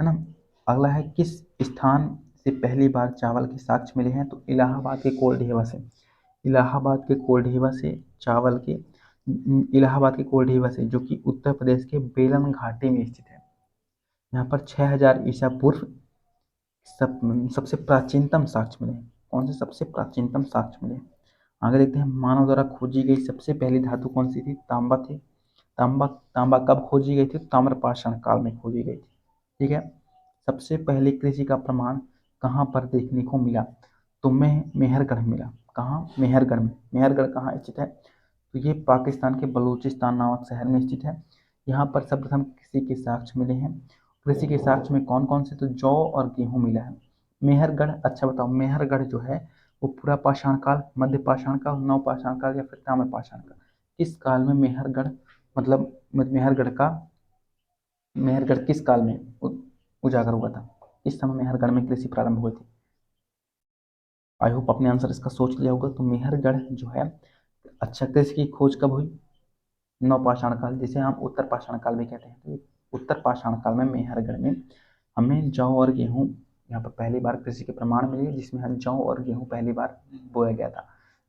है ना। अगला है किस स्थान से पहली बार चावल के साक्ष्य मिले हैं? तो इलाहाबाद के कोल्ड से। इलाहाबाद के कोल्ड से चावल के इलाहाबाद के कोल्ड से, जो कि उत्तर प्रदेश के बेलन घाटी में स्थित है। यहाँ पर 6000 ईसा पूर्व सबसे प्राचीनतम साक्ष्य मिले हैं। कौन से सबसे प्राचीनतम साक्ष्य मिले हैं? आगे देखते हैं। मानव द्वारा खोजी गई सबसे पहली धातु कौन सी थी? तांबा थी। तांबा तांबा कब खोजी गई थी? ताम्रपाषाण काल में खोजी गई थी। ठीक है, सबसे पहले कृषि का प्रमाण कहाँ पर देखने को मिला? तो मेहरगढ़ मिला। कहाँ? मेहरगढ़ में। मेहरगढ़ कहाँ स्थित है? तो ये पाकिस्तान के बलूचिस्तान नामक शहर में स्थित है। यहाँ पर सर्वप्रथम कृषि के साक्ष्य मिले हैं। कृषि के साक्ष्य में कौन कौन से? तो जौ और गेहूं मिला है। मेहरगढ़, अच्छा बताओ, मेहरगढ़ जो है वो पूरा पाषाण काल, मध्य पाषाण काल, नव पाषाण काल या फिर ताम्र पाषाण काल, किस काल में मेहरगढ़, मतलब मेहरगढ़ किस काल में उजागर हुआ था? किस समय मेहरगढ़ में कृषि प्रारंभ हुई थी? आई होप अपने आंसर इसका सोच लिया होगा। तो मेहरगढ़ जो है, अच्छा, कृषि की खोज कब हुई? नवपाषाण काल, जिसे हम उत्तर पाषाण काल भी कहते हैं। तो उत्तर पाषाण काल में मेहरगढ़ में हमें जौ और गेहूं, यहाँ पर पहली बार कृषि के प्रमाण मिले, जिसमें हम जौ और गेहूं पहली बार बोया गया था,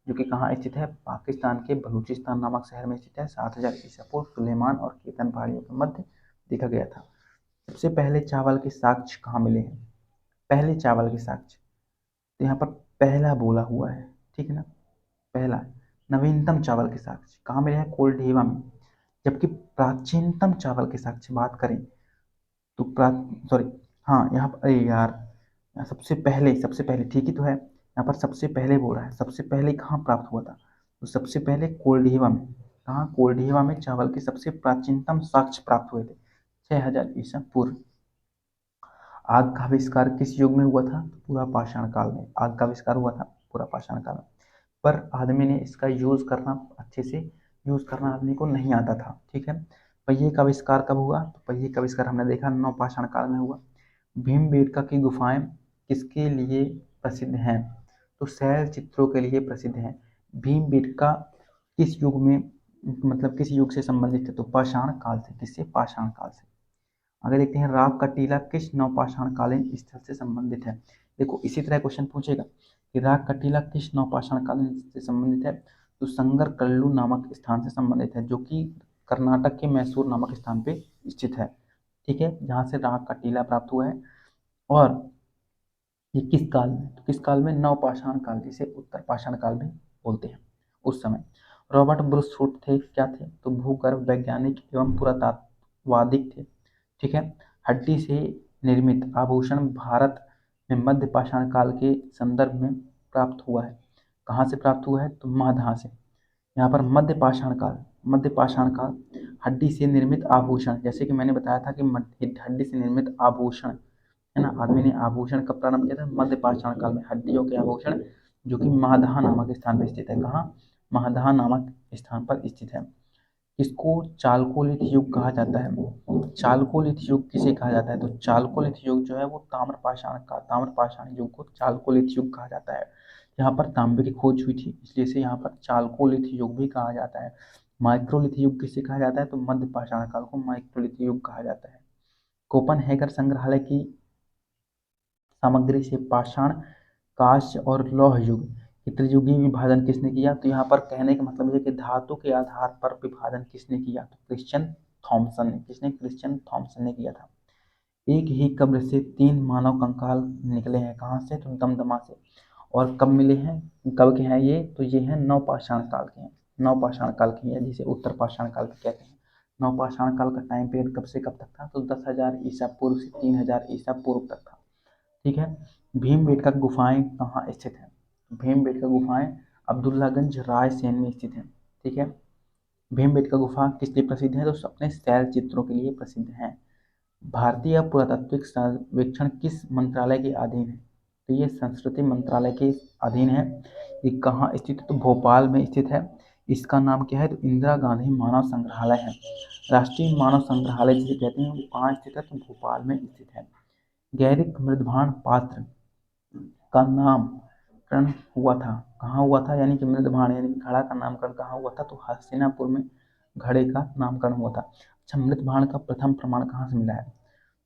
जो कि कहाँ स्थित है? पाकिस्तान के बलूचिस्तान नामक शहर में स्थित है। 7000 ईसा पूर्व सुलेमान और केतन पहाड़ियों के मध्य देखा गया था। सबसे पहले चावल के साक्ष्य कहाँ मिले हैं? पहले चावल के साक्ष्य, तो यहाँ पर पहला बोला हुआ है, ठीक है ना, पहला। नवीनतम चावल के साक्ष्य कहाँ मिले हैं? कोल्डेवा में। जबकि प्राचीनतम चावल के साक्ष्य बात करें तो सॉरी, हाँ, यहाँ पर, अरे यार, यहाँ सबसे पहले ठीक ही तो है, यहाँ पर सबसे पहले बोल रहा है, सबसे पहले कहाँ प्राप्त हुआ था? तो सबसे पहले कोल्डेवा में। कहाँ? कोल्डेवा में चावल के सबसे प्राचीनतम साक्ष्य प्राप्त हुए थे 6000 ईसा पूर्व। आग का आविष्कार किस युग में हुआ था? तो पूरा पाषाण काल में आग का आविष्कार हुआ था, पूरा पाषाण काल में। पर आदमी ने इसका यूज करना, अच्छे से यूज करना आदमी को नहीं आता था, ठीक है। पहिए का आविष्कार कब हुआ? तो पहिए का आविष्कार हमने देखा नवपाषाण काल में हुआ। भीमबेटका की गुफाएं किसके लिए प्रसिद्ध हैं? तो शैल चित्रों के लिए प्रसिद्ध हैं। भीमबेटका किस युग में, मतलब किस युग से संबंधित है? तो पाषाण काल से। किससे? पाषाण काल से। आगे देखते हैं, राग का टीला किस नवपाषाण कालीन स्थल से संबंधित है? देखो, इसी तरह क्वेश्चन पूछेगा कि राग का टीला किस नवपाषाण कालीन से संबंधित है? तो संगर कल्लू नामक स्थान से संबंधित है, जो कि कर्नाटक के मैसूर नामक स्थान पे स्थित है, ठीक है, जहाँ से राग का टीला प्राप्त हुआ है। और ये किस काल में? तो किस काल में? नवपाषाण काल, जिसे उत्तर पाषाण काल भी बोलते हैं। उस समय रॉबर्ट ब्रूस शूट थे, क्या थे? तो भूगर्भ वैज्ञानिक एवं पुरातात्ववादिक थे, ठीक है। हड्डी से निर्मित आभूषण भारत में मध्य पाषाण काल के संदर्भ में प्राप्त हुआ है। कहाँ से प्राप्त हुआ है? तो महादहा से। यहाँ पर मध्य पाषाण काल, हड्डी से निर्मित आभूषण, जैसे कि मैंने बताया था कि हड्डी से निर्मित आभूषण, है ना, आदमी ने आभूषण कब प्रारंभ किया था? मध्य पाषाण काल में, हड्डियों के आभूषण, जो कि महादहा नामक स्थान पर स्थित है। कहाँ? महादहा नामक स्थान पर स्थित है। इसको चालकोलिथ युग कहा जाता है। चालकोलिथ युग किसे कहा जाता है? तो चालकोलिथ युग जो है वो ताम्रपाषाण युग को चालकोलिथ युग कहा जाता है। यहाँ पर तांबे की खोज हुई थी, इसलिए से यहाँ पर चालकोलिथ युग भी कहा जाता है। माइक्रोलिथ युग किसे कहा जाता है? तो मध्य पाषाण काल को माइक्रोलिथ युग कहा जाता है। कोपनहेगर संग्रहालय की सामग्री से पाषाण, कांस्य और लौह युग की त्रियुगीय विभाजन किसने किया? तो यहाँ पर कहने का मतलब है कि धातु के आधार पर विभाजन किसने किया? तो क्रिश्चियन थॉमसन ने। किसने? क्रिश्चियन थॉमसन ने किया था। एक ही कब्र से 3 मानव कंकाल निकले हैं, कहाँ से? तो दमदमा से। और कब मिले हैं? कब के हैं ये? तो ये हैं नवपाषाण काल के हैं, नवपाषाण काल के हैं, जिसे उत्तर पाषाण काल भी कहते हैं। नवपाषाण काल का टाइम पीरियड कब से कब तक था? तो 10,000 ईसा पूर्व से 3,000 ईसा पूर्व तक था, ठीक है। भीमबेटका गुफाएं कहाँ स्थित हैं? भीमबेटका गुफाएं अब्दुल्लागंज रायसेन में स्थित हैं, ठीक है। भीमबेटका गुफा किस लिए प्रसिद्ध है? तो अपने शैल चित्रों के लिए प्रसिद्ध है। भारतीय पुरातात्विक सर्वेक्षण किस मंत्रालय के अधीन है? तो ये संस्कृति मंत्रालय के अधीन है। ये कहाँ स्थित है? तो भोपाल में स्थित है। इसका नाम क्या है? तो इंदिरा गांधी मानव संग्रहालय है। राष्ट्रीय मानव संग्रहालय जिसे कहते हैं, वो कहाँ स्थित है? तो भोपाल में स्थित है। गैरिक मृदभान पात्र का नामकरण हुआ था, कहाँ हुआ था? यानी कि मृदभान यानी घड़ा का नामकरण कहाँ हुआ था? तो हस्तिनापुर में घड़े का नामकरण हुआ था। अच्छा, मृदभान का प्रथम प्रमाण कहाँ से मिला है?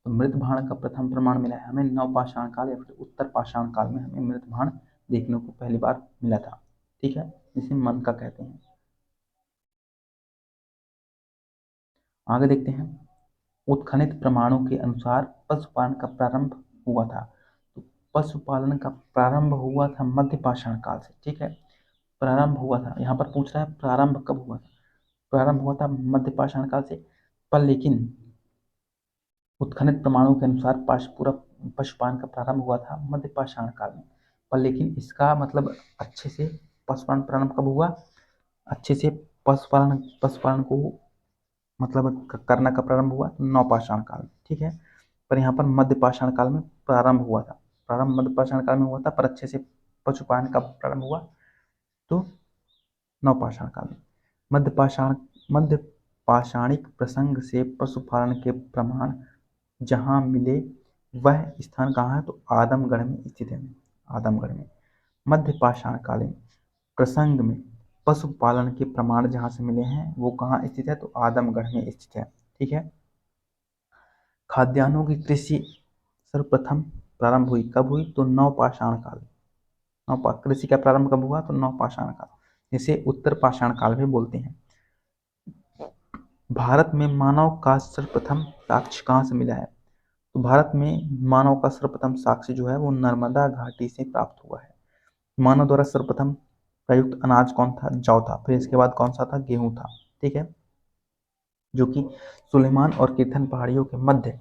तो मृदभान का प्रथम प्रमाण मिला है हमें नवपाषाण काल या फिर उत्तर पाषाण काल में हमें मृदभान देखने को पहली बार मिला था, ठीक है, जिसे मन का कहते हैं। आगे देखते हैं, उत्खनित प्रमाणों के अनुसार पशुपालन का प्रारंभ हुआ था। तो पशुपालन का प्रारंभ हुआ था मध्य पाषाण काल से, ठीक है, प्रारंभ हुआ था। यहाँ पर पूछ रहा है प्रारंभ कब हुआ था? प्रारंभ हुआ था मध्य पाषाण काल से, पर लेकिन उत्खनित प्रमाणों के अनुसार पूरा पशुपालन का प्रारंभ हुआ था मध्य पाषाण काल में। पर लेकिन इसका मतलब अच्छे से पशुपालन प्रारंभ कब हुआ? अच्छे से पशुपालन को मतलब करना का प्रारंभ हुआ नवपाषाण काल में, ठीक है। पर यहाँ पर मध्य पाषाण काल में प्रारंभ हुआ था, प्रारंभ मध्य पाषाण काल में हुआ था, पर अच्छे से पशुपालन का प्रारंभ हुआ तो नवपाषाण काल में। मध्य पाषाणिक प्रसंग से पशुपालन के प्रमाण जहाँ मिले वह स्थान कहाँ है? तो आदमगढ़ में स्थित है, आदमगढ़ में। मध्य पाषाण कालीन प्रसंग में पशुपालन के प्रमाण जहाँ से मिले हैं वो कहाँ स्थित है? तो आदमगढ़ में स्थित है, ठीक है। खाद्यान्नों की कृषि सर्वप्रथम प्रारंभ हुई कब हुई? तो नवपाषाण काल। कृषि का प्रारंभ कब हुआ? तो नवपाषाण काल, जिसे उत्तर पाषाण काल भी बोलते हैं। भारत में मानव का सर्वप्रथम साक्ष्य कहाँ से मिला है? तो भारत में मानव का सर्वप्रथम साक्ष्य जो है वो नर्मदा घाटी से प्राप्त हुआ है। मानव द्वारा सर्वप्रथम प्रयुक्त अनाज कौन था? जौ था। फिर इसके बाद कौन सा था? गेहूं था, ठीक है, जो कि सुलेमान और कीर्तन पहाड़ियों के मध्य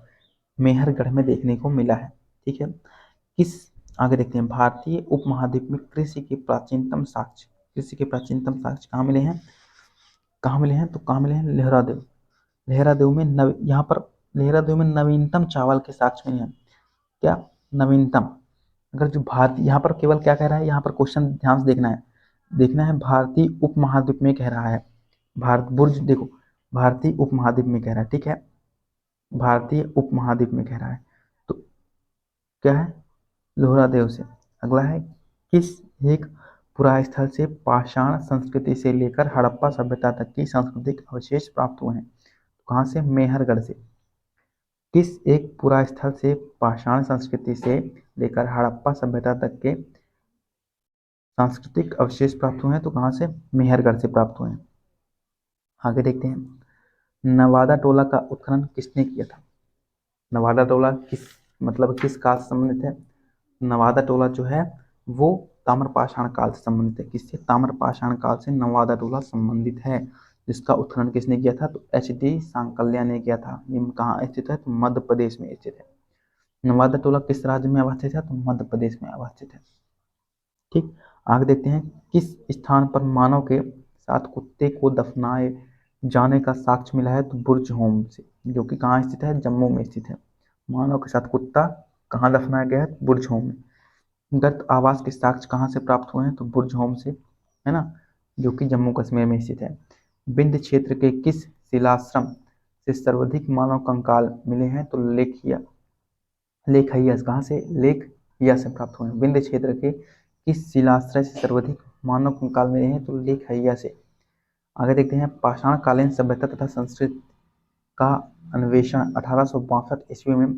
मेहरगढ़ में देखने को मिला है, ठीक है। किस आगे देखते हैं, भारतीय उपमहाद्वीप में कृषि के प्राचीनतम साक्ष्य, कृषि के प्राचीनतम साक्ष्य कहाँ मिले हैं? कहाँ मिले हैं? तो कहाँ मिले हैं? लेहरादेव। लेहरादेव में यहाँ पर लेहरादेव में नवीनतम चावल के साक्ष्य मिले हैं। क्या? नवीनतम। अगर जो भारत यहाँ पर केवल क्या कह रहा है, यहाँ पर क्वेश्चन ध्यान से देखना है भारतीय उपमहाद्वीप में कह रहा है। भारत बुर्ज देखो, भारतीय उपमहाद्वीप में कह रहा है, ठीक है, भारतीय उपमहाद्वीप में कह रहा है। तो क्या है? लोहरादेव से। अगला है किस एक पुरास्थल से पाषाण संस्कृति से लेकर हड़प्पा सभ्यता तक की सांस्कृतिक अवशेष प्राप्त हुए हैं? कहाँ से? मेहरगढ़ से। किस एक पुरास्थल से पाषाण संस्कृति से लेकर हड़प्पा सभ्यता तक के सांस्कृतिक अवशेष प्राप्त हुए हैं? तो कहाँ से? मेहरगढ़ से प्राप्त हुए हैं। आगे देखते हैं, नवादा टोला का उत्खनन किसने किया था? नवादा टोला किस काल से संबंधित है? नवादा टोला जो है वो ताम्रपाषाण काल से संबंधित है। किससे? ताम्रपाषाण काल से नवादा टोला संबंधित है। जिसका उत्खनन किसने किया था? तो एच.डी. सांकल्या ने किया था। ये कहाँ स्थित है? तो मध्य प्रदेश में स्थित है। नवादा टोला किस राज्य में अवस्थित है? तो मध्य प्रदेश में अवस्थित है, ठीक। आगे देखते हैं, किस स्थान पर मानव के साथ कुत्ते को दफनाए जाने का साक्ष्य मिला है? तो बुर्ज होम से, जो कि कहाँ स्थित है? जम्मू में स्थित है। मानव के साथ कुत्ता कहाँ दफनाया गया है? बुर्ज होम में। गर्त आवास के साक्ष्य कहाँ से प्राप्त हुए हैं? तो बुर्ज होम से, है ना, जो कि जम्मू कश्मीर में स्थित है। विंध्य क्षेत्र के किस शिलाश्रम से सर्वाधिक मानव कंकाल मिले हैं? तो लेखहिया। कहाँ से? लेखहिया से प्राप्त हुए हैं। विंध्य क्षेत्र के किस शिलाश्रय से सर्वाधिक मानव कंकाल मिले हैं? तो लेखहिया से। आगे देखते हैं, पाषाण कालीन सभ्यता तथा संस्कृति का अन्वेषण 1862 ईस्वी में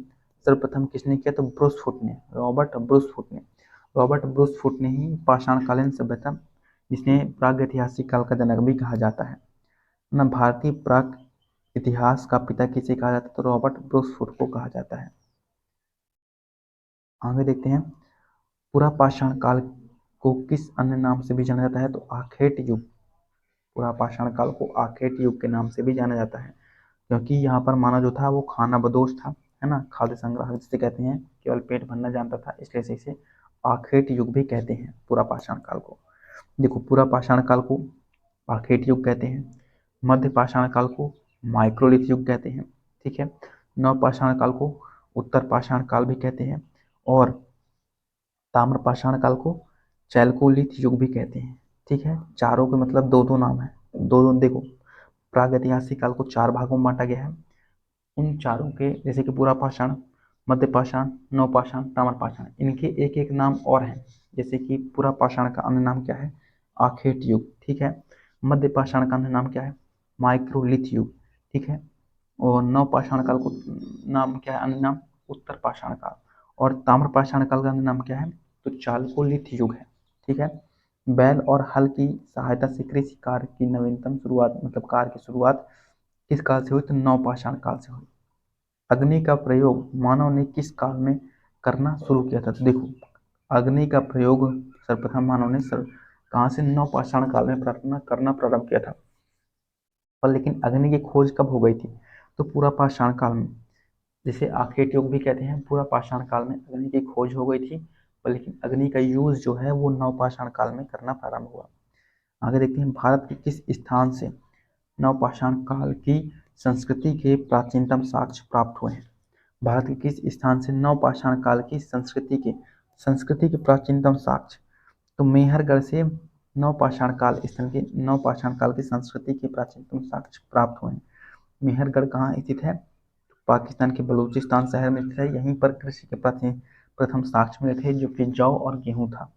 सर्वप्रथम किसने किया? तो ब्रूसफुट ने, रॉबर्ट ब्रूसफुट ने। रॉबर्ट ब्रूसफुट ने ही पाषाणकालीन सभ्यता, जिसने प्रागैतिहासिक काल का जनक भी कहा जाता है ना, भारतीय प्राग इतिहास का पिता किसे कहा जाता है? तो रॉबर्ट ब्रूसफुट को कहा जाता है। आगे देखते हैं, पूरा पाषाण काल को किस अन्य नाम से भी जाना जाता है? तो आखेट युग। पूरा पाषाण काल को आखेट युग के नाम से भी जाना जाता है, क्योंकि यहाँ पर मानव जो था वो खाना बदोश था, है ना, खाद्य संग्राहक जिसे कहते हैं, केवल पेट भरना जानता था, इसलिए से इसे आखेट युग भी कहते हैं पूरा पाषाण काल को। देखो, पूरा पाषाण काल को आखेट युग कहते हैं, मध्य पाषाण काल को माइक्रोलिथ युग कहते हैं, ठीक है, नव पाषाण काल को उत्तर पाषाण काल भी कहते हैं, और ताम्र पाषाण काल को चैल्कोलिथ युग भी कहते हैं, ठीक है। चारों के मतलब दो दो नाम है, दो दो। देखो, प्रागैतिहासिक काल को चार भागों में बांटा गया है। उन चारों के, जैसे कि पूरा पाषाण, मध्य पाषाण, नव पाषाण, ताम्र पाषाण, इनके एक एक नाम और हैं। जैसे कि पूरा पाषाण का अन्य नाम क्या है? आखेट युग, ठीक है। मध्य पाषाण का अन्य नाम क्या है? माइक्रोलिथ युग, ठीक है। और नव पाषाण काल को नाम क्या है? अन्य नाम उत्तर पाषाण काल। और ताम्र पाषाण काल का अन्य नाम क्या है? तो चालकोलिथ युग है, ठीक है। बैल और हल की सहायता से कृषि कार्य की नवीनतम शुरुआत, मतलब कार्य की शुरुआत किस काल से हुई? तो नव पाषाण काल से हुई। अग्नि का प्रयोग मानव ने किस काल में करना शुरू किया था? तो देखो, अग्नि का प्रयोग सर्वप्रथम मानव ने कहाँ से? नव पाषाण काल में करना प्रारंभ किया था। पर लेकिन अग्नि की खोज कब हो गई थी? तो पूरा पाषाण काल में। जिसे आखेट युग भी कहते हैं। पूरा पाषाण काल में अग्नि की खोज हो गई थी, पर लेकिन अग्नि का यूज जो है वो नवपाषाण काल में करना प्रारंभ हुआ। आगे देखते हैं, भारत के किस स्थान से नवपाषाण काल की संस्कृति के प्राचीनतम साक्ष्य प्राप्त हुए हैं? भारत के किस स्थान से नवपाषाण काल की संस्कृति के प्राचीनतम साक्ष्य? तो मेहरगढ़ से नवपाषाण काल की संस्कृति के प्राचीनतम साक्ष्य प्राप्त हुए हैं। मेहरगढ़ कहाँ स्थित है? पाकिस्तान के बलूचिस्तान शहर में स्थित है। यहीं पर कृषि के प्रथम साक्ष्य मिले थे, जो कि जौ और गेहूं था।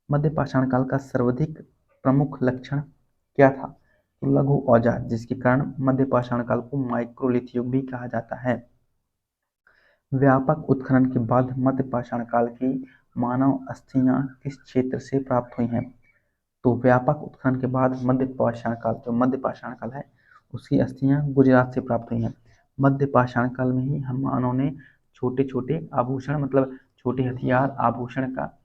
मध्य पाषाण काल का सर्वाधिक प्रमुख लक्षण क्या था? तो लघु औजार, जिसके कारण मध्य पाषाण काल को माइक्रोलिथ युग भी कहा जाता है। व्यापक उत्खनन के बाद मध्य पाषाण काल की मानव अस्थियां किस क्षेत्र से प्राप्त हुई हैं? तो व्यापक उत्खनन के बाद मध्य पाषाण काल है, उसकी अस्थियां गुजरात से प्राप्त हुई हैं। मध्य पाषाण काल में ही हम मानव ने छोटे छोटे आभूषण, मतलब छोटे हथियार आभूषण का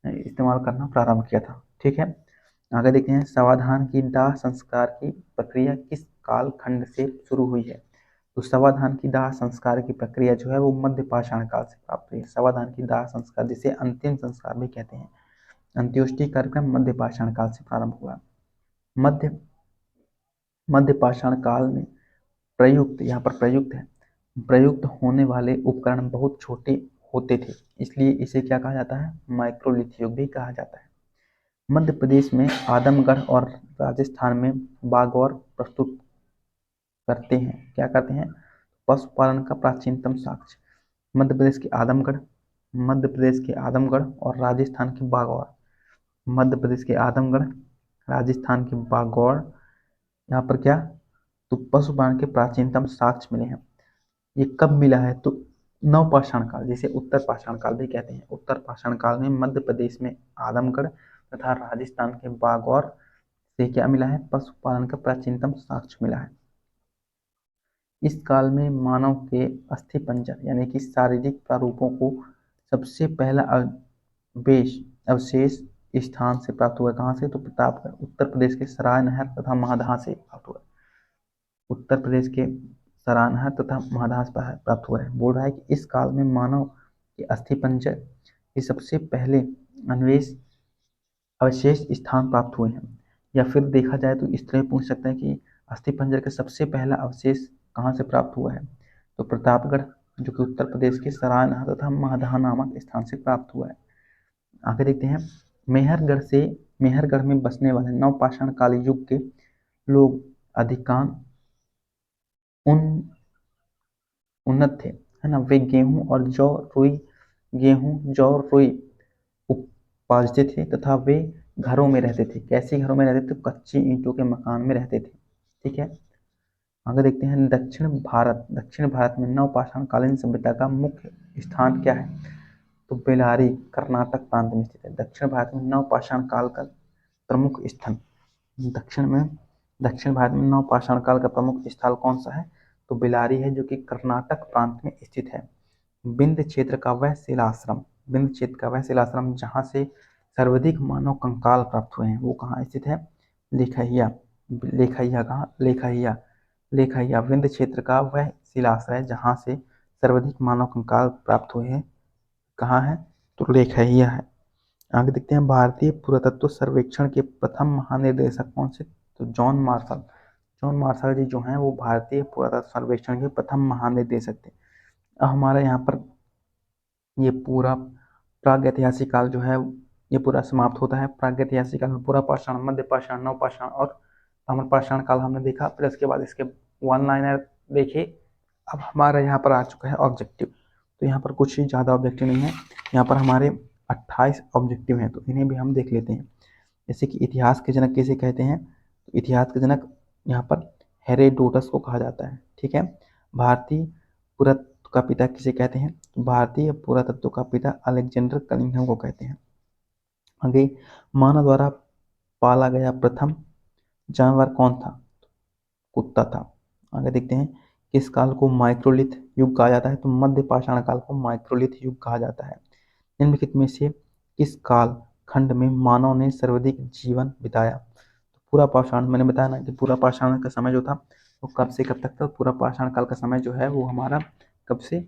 इस्तेमाल करना प्रारंभ किया था। ठीक है, आगे देखते हैं, सावधान की दाह संस्कार की प्रक्रिया किस काल खंड से शुरू हुई है? तो सावधान की दाह संस्कार की प्रक्रिया जो है वो मध्य पाषाण काल से प्राप्त हुई है। सावधान की दाह संस्कार, जिसे अंतिम संस्कार भी कहते हैं, अंत्योष्टि कार्यक्रम मध्य पाषाण काल से प्रारंभ हुआ। मध्य पाषाण काल में प्रयुक्त, यहाँ पर प्रयुक्त है, प्रयुक्त होने वाले उपकरण बहुत छोटे होते थे, इसलिए इसे क्या कहा जाता है? माइक्रोलिथ युग भी कहा जाता है। मध्य प्रदेश में आदमगढ़ और राजस्थान में बागौर प्रस्तुत करते हैं, क्या करते हैं? पशुपालन का प्राचीनतम साक्ष्य। मध्य प्रदेश के आदमगढ़ और राजस्थान के बागौर, मध्य प्रदेश के आदमगढ़, राजस्थान के बागौर, यहाँ पर क्या? तो पशुपालन के प्राचीनतम साक्ष्य मिले हैं। ये कब मिला है? तो नवपाषाण काल, जिसे उत्तर पाषाण काल भी कहते हैं, उत्तर पाषाण काल में मध्य प्रदेश में आदमगढ़ तथा राजस्थान के बागौर से क्या मिला है? पशुपालन का प्राचीनतम साक्ष्य मिला है। इस काल में मानव के अस्थिपंजर यानी कि शारीरिक प्रारूपों को सबसे पहला अवशेष स्थान से प्राप्त हुआ। कहाँ से? तो प्रतापगढ़, उत्तर प्रदेश के सराय नहर तथा महादहा से प्राप्त हुआ। उत्तर प्रदेश के सरायनहर तथा महादहा से प्राप्त हुआ है। बोल रहा है कि इस काल में मानव के अस्थिपंजर के सबसे पहले अवशेष स्थान प्राप्त हुए हैं। या फिर देखा जाए तो इस तरह पूछ सकते हैं कि अस्थिपंजर का सबसे पहला अवशेष कहाँ से प्राप्त हुआ है? तो प्रतापगढ़, जो कि उत्तर प्रदेश के सरायनहर तथा महादहा नामक स्थान से प्राप्त हुआ है। आगे देखते हैं, मेहरगढ़ में बसने वाले नवपाषाण काल युग के लोग अधिकांश उन्नत थे, है ना। वे गेहूं जौ रुई उपजते थे तथा वे घरों में रहते थे। कैसे घरों में रहते थे? कच्ची ईंटों के मकान में रहते थे। ठीक है, आगे देखते हैं, दक्षिण भारत में नवपाषाण कालीन सभ्यता का मुख्य स्थान क्या है? तो बेलारी कर्नाटक प्रांत में स्थित है। दक्षिण भारत में नवपाषाण काल का प्रमुख स्थान, दक्षिण भारत में नवपाषाण काल का प्रमुख स्थल कौन सा है? तो बेलारी है, जो कि कर्नाटक प्रांत में स्थित है। विंध्य क्षेत्र का वह शिलाश्रम जहाँ से सर्वाधिक मानव कंकाल प्राप्त हुए हैं, वो कहाँ स्थित है? लेखहिया विंध्य क्षेत्र का वह शिलाश्रय जहाँ से सर्वाधिक मानव कंकाल प्राप्त हुए हैं, कहाँ है? तो लेखहिया है। आगे देखते हैं, भारतीय पुरातत्व सर्वेक्षण के प्रथम महानिदेशक कौन से? तो जॉन मार्शल जी जो हैं वो भारतीय पुरातत्व सर्वेक्षण के प्रथम महानिदेशक थे। अब हमारे यहाँ पर ये पूरा प्रागैतिहासिक काल जो है ये पूरा समाप्त होता है। प्रागैतिहासिक काल में पूरा पाषाण, मध्य पाषाण, नवपाषाण और ताम्रपाषाण काल हमने देखा। फिर उसके बाद इसके वन लाइनर देखे। अब हमारे यहाँ पर आ चुका है ऑब्जेक्टिव। तो यहाँ पर कुछ ही ज़्यादा ऑब्जेक्टिव नहीं है, यहाँ पर हमारे 28 ऑब्जेक्टिव हैं, तो इन्हें भी हम देख लेते हैं। जैसे कि इतिहास के जनक किसे कहते हैं? तो इतिहास के जनक यहाँ पर हेरोडोटस को कहा जाता है। ठीक है, भारतीय पुरातत्व का पिता किसे कहते हैं? तो भारतीय पुरातत्व का पिता अलेक्जेंडर कनिंघम को कहते हैं। आगे, मानव द्वारा पाला गया प्रथम जानवर कौन था? कुत्ता था। आगे देखते हैं, किस काल को माइक्रोलिथ युग कहा जाता है? तो मध्य पाषाण काल को माइक्रोलिथ युग कहा जाता है। निम्नलिखित में से किस काल खंड में मानव ने सर्वाधिक जीवन बिताया? तो पूरा पाषाण, मैंने बताया ना कि पूरा पाषाण का समय जो था वो कब से कब तक था? पूरा पाषाण काल का समय जो है वो हमारा कब से?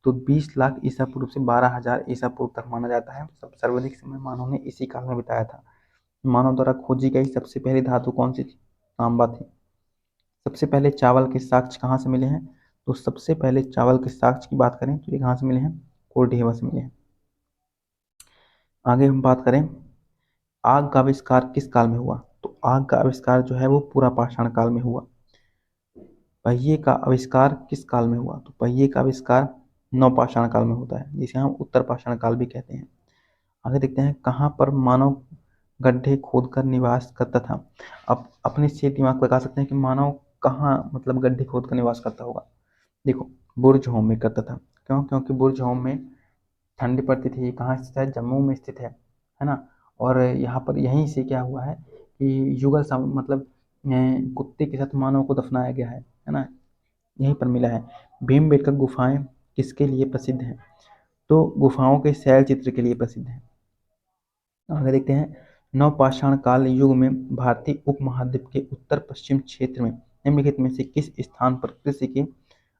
तो 20 लाख ईसा पूर्व से 12,000 ईसा पूर्व तक माना जाता है। सब सर्वाधिक समय मानव ने इसी काल में बिताया था। मानव द्वारा खोजी गई सबसे पहली धातु कौन सी थी? तांबा थी। सबसे पहले चावल के साक्ष्य कहाँ से मिले हैं? तो सबसे पहले चावल के साक्ष्य की बात करें तो ये कहाँ से मिले हैं? कोरडेवा से मिले हैं। आगे हम बात करें, आग का आविष्कार किस काल में हुआ? तो आग का आविष्कार जो है वो पूरा पाषाण काल में हुआ। पहिए का आविष्कार किस काल में हुआ? तो पहिए का आविष्कार नवपाषाण काल में होता है, जिसे हम उत्तर पाषाण काल भी कहते हैं। आगे देखते हैं, कहाँ पर मानव गड्ढे खोदकर निवास करता था? अब अपने से दिमाग लगा सकते हैं कि मानव कहाँ मतलब गड्ढे खोदकर निवास करता होगा। देखो, बुर्ज होम में करता था। क्यों? क्योंकि बुर्ज होम में ठंडी पड़ती थी। कहाँ स्थित है? जम्मू में स्थित है ना। और यहाँ पर यहीं से क्या हुआ है कि युगल मतलब कुत्ते के साथ मानव को दफनाया गया है ना, यहीं पर मिला है। भीमबेटका गुफाएं किसके लिए प्रसिद्ध हैं? तो गुफाओं के शैल चित्र के लिए प्रसिद्ध है। आगे देखते हैं, नवपाषाण काल युग में भारतीय उपमहाद्वीप के उत्तर पश्चिम क्षेत्र में निम्नलिखित में से किस स्थान पर कृषि के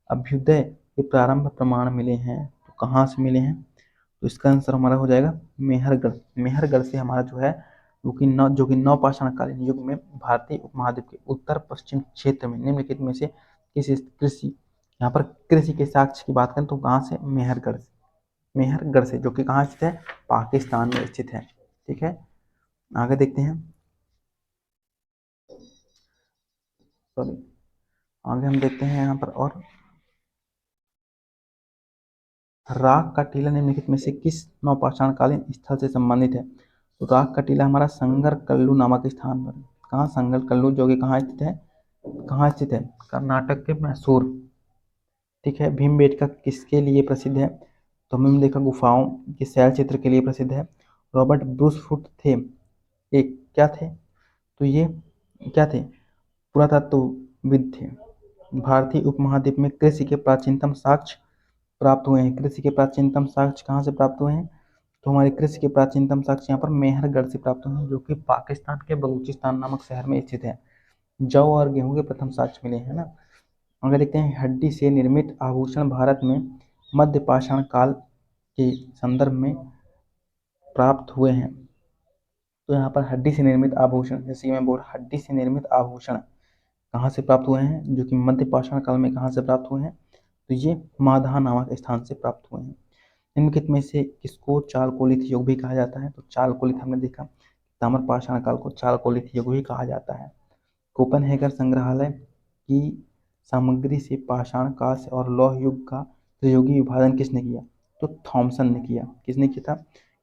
अभ्युदय के प्रारंभ प्रमाण मिले हैं? तो कहाँ से मिले हैं? तो इसका आंसर हमारा हो जाएगा मेहरगढ़। मेहरगढ़ से हमारा जो है जो कि नवपाषाण कालीन युग में भारतीय उपमहाद्वीप के उत्तर पश्चिम क्षेत्र में निम्नलिखित में से किस कृषि, यहाँ पर कृषि के साक्ष्य की बात करें तो कहाँ से? मेहरगढ़ से। मेहरगढ़ से, जो कि कहाँ स्थित है? पाकिस्तान में स्थित है। ठीक है, आगे देखते हैं। सॉरी, आगे हम देखते हैं यहाँ पर, और राग का टीला निम्नलिखित में से किस नवपाषाणकालीन स्थल से संबंधित है? तो राग का टीला हमारा संगर कल्लू नामक स्थान पर। कहाँ? संगर कल्लू, जो कि कहाँ स्थित है? कहाँ स्थित है? कर्नाटक के मैसूर। ठीक है, भीमबेटका किसके लिए प्रसिद्ध है? तो भीमबेटका गुफाओं के शैल चित्र के लिए प्रसिद्ध है। रॉबर्ट ब्रूसफुट थे एक क्या थे? तो ये क्या थे? पुरातत्वविद थे। भारतीय उपमहाद्वीप में कृषि के प्राचीनतम साक्ष्य प्राप्त हुए हैं। कृषि के प्राचीनतम साक्ष्य कहाँ से प्राप्त हुए हैं? तो हमारे कृषि के प्राचीनतम साक्ष्य यहाँ पर मेहरगढ़ से प्राप्त हुए हैं, जो कि पाकिस्तान के बलूचिस्तान नामक शहर में स्थित है। जौ और गेहूं के प्रथम साक्ष्य मिले हैं ना। अगर देखते हैं, हड्डी से निर्मित आभूषण भारत में मध्य पाषाण काल के संदर्भ में प्राप्त हुए हैं। तो यहाँ पर हड्डी से निर्मित आभूषण, जैसे मैं बोल, हड्डी से निर्मित आभूषण कहाँ से प्राप्त हुए हैं? जो कि मध्य पाषाण काल में कहाँ से प्राप्त हुए हैं? तो ये माधा नामक स्थान से प्राप्त हुए हैं। निम्नलिखित में से किसको चालकोलिथ युग भी कहा जाता है? तो चालकोलिथ हमने देखा, ताम्रपाषाण काल को चालकोलिथ युग भी कहा जाता है। कोपनहेगर संग्रहालय की सामग्री से पाषाण काल से और लौह युग का त्रियुगी विभाजन किसने किया? तो थॉमसन ने किया। किसने किया था?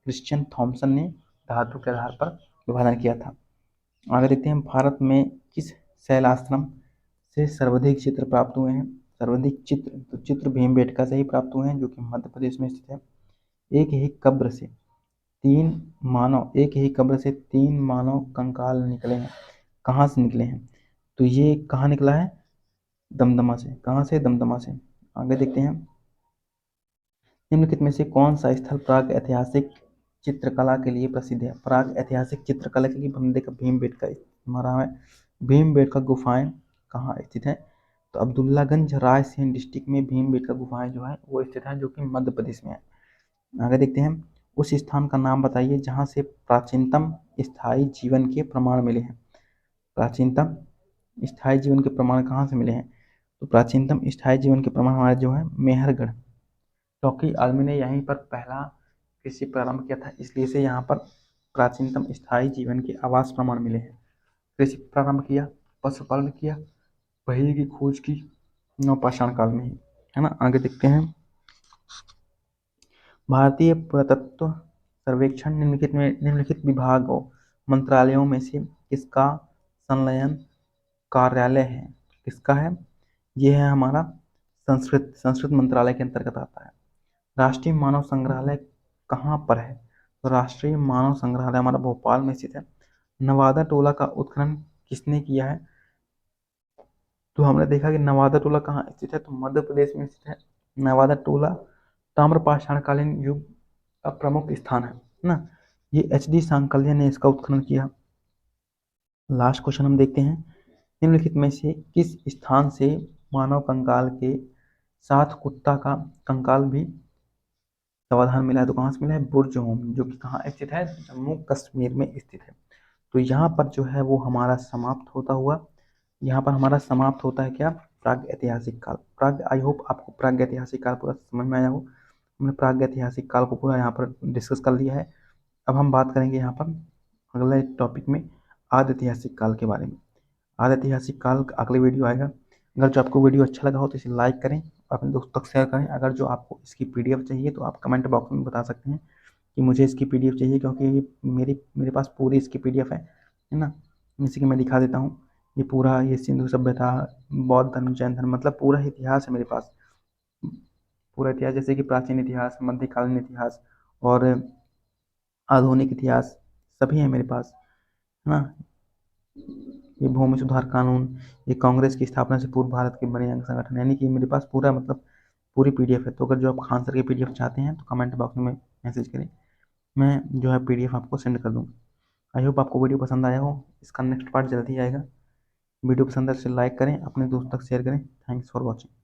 क्रिश्चियन थॉमसन ने धातु के आधार पर विभाजन किया था। आगे देखते हैं, भारत में किस शैलाश्रम से सर्वाधिक चित्र प्राप्त हुए हैं? सर्वाधिक चित्र, तो चित्र भीमबेटका से ही प्राप्त हुए हैं, जो कि मध्य प्रदेश में स्थित है। एक ही कब्र से तीन मानव कंकाल निकले हैं। कहाँ से निकले हैं? तो ये कहाँ निकला है? दमदमा से। कहाँ से? दमदमा से। आगे देखते हैं, निम्नलिखित में से कौन सा स्थल प्राग ऐतिहासिक चित्रकला के लिए प्रसिद्ध है? प्राग ऐतिहासिक चित्रकला के लिए हमने देखा भीमबेटका हमारा है। भीमबेटका गुफाएं कहाँ स्थित है? तो अब्दुल्लागंज रायसेन डिस्ट्रिक्ट में भीमबेटका गुफाएं जो है वो स्थित है, जो कि मध्य प्रदेश में है। आगे देखते हैं, उस स्थान का नाम बताइए जहाँ से प्राचीनतम स्थायी जीवन के प्रमाण मिले हैं। प्राचीनतम स्थायी जीवन के प्रमाण कहाँ से मिले हैं? तो प्राचीनतम स्थायी जीवन के प्रमाण हमारे जो है मेहरगढ़, क्योंकि आदमी ने यहीं पर पहला कृषि प्रारंभ किया था, इसलिए से यहाँ पर प्राचीनतम स्थायी जीवन के आवास प्रमाण मिले हैं। कृषि प्रारंभ किया, पशुपालन किया, पहिए की खोज की नवपाषाण काल में ही, है ना। आगे देखते हैं, भारतीय पुरातत्व सर्वेक्षण निम्नलिखित विभागों मंत्रालयों में से किसका संलयन कार्यालय है? किसका है? ये है हमारा संस्कृत मंत्रालय के अंतर्गत आता है। राष्ट्रीय मानव संग्रहालय कहाँ पर है? तो राष्ट्रीय मानव संग्रहालय हमारा भोपाल में स्थित है। नवादा टोला का उत्खनन किसने किया है? तो हमने देखा कि नवादा टोला कहाँ स्थित है? तो मध्य प्रदेश में स्थित है। नवादा टोला ताम्रपाषाणकालीन युग का प्रमुख स्थान है ना। ये HD सांकल्य ने इसका उत्खनन किया। लास्ट क्वेश्चन हम देखते हैं, निम्नलिखित में से किस स्थान से मानव कंकाल के साथ कुत्ता का कंकाल भी समाधान मिला है। तो कहाँ से मिला है? बुर्ज होम, जो कि कहाँ स्थित है? जम्मू कश्मीर में स्थित है। तो यहाँ पर जो है वो हमारा समाप्त होता हुआ, यहाँ पर हमारा समाप्त होता है क्या? प्राग ऐतिहासिक काल। प्राग, आई होप आपको प्राग ऐतिहासिक काल पूरा समझ में आया हो। हमने प्राग ऐतिहासिक काल को पूरा यहाँ पर डिस्कस कर लिया है। अब हम बात करेंगे यहाँ पर अगले टॉपिक में आदि ऐतिहासिक काल के बारे में। आदि ऐतिहासिक काल का अगले वीडियो आएगा। अगर जो आपको वीडियो अच्छा लगा हो तो इसे लाइक करें, अपने दोस्तों तक शेयर करें। अगर जो आपको इसकी पीडीएफ चाहिए तो आप कमेंट बॉक्स में बता सकते हैं कि मुझे इसकी पीडीएफ चाहिए, क्योंकि मेरी मेरे पास पूरी इसकी पीडीएफ है ना। जैसे कि मैं दिखा देता हूँ, ये पूरा ये सिंधु सभ्यता, बौद्ध धर्म, जैन धर्म, मतलब पूरा इतिहास है मेरे पास। पूरा इतिहास, जैसे कि प्राचीन इतिहास, मध्यकालीन इतिहास और आधुनिक इतिहास, सभी है मेरे पास, है ना। ये भूमि सुधार कानून, ये कांग्रेस की स्थापना से पूर्व भारत के बड़े अंग संगठन, यानी कि मेरे पास पूरा मतलब पूरी पीडीएफ है। तो अगर जो आप खान सर की पीडीएफ चाहते हैं तो कमेंट बॉक्स में मैसेज करें, मैं जो है पीडीएफ आपको सेंड कर दूँगा। आई होप आपको वीडियो पसंद आया हो। इसका नेक्स्ट पार्ट जल्दी आएगा। वीडियो पसंद है तो लाइक करें, अपने दोस्तों तक शेयर करें। Thanks for watching.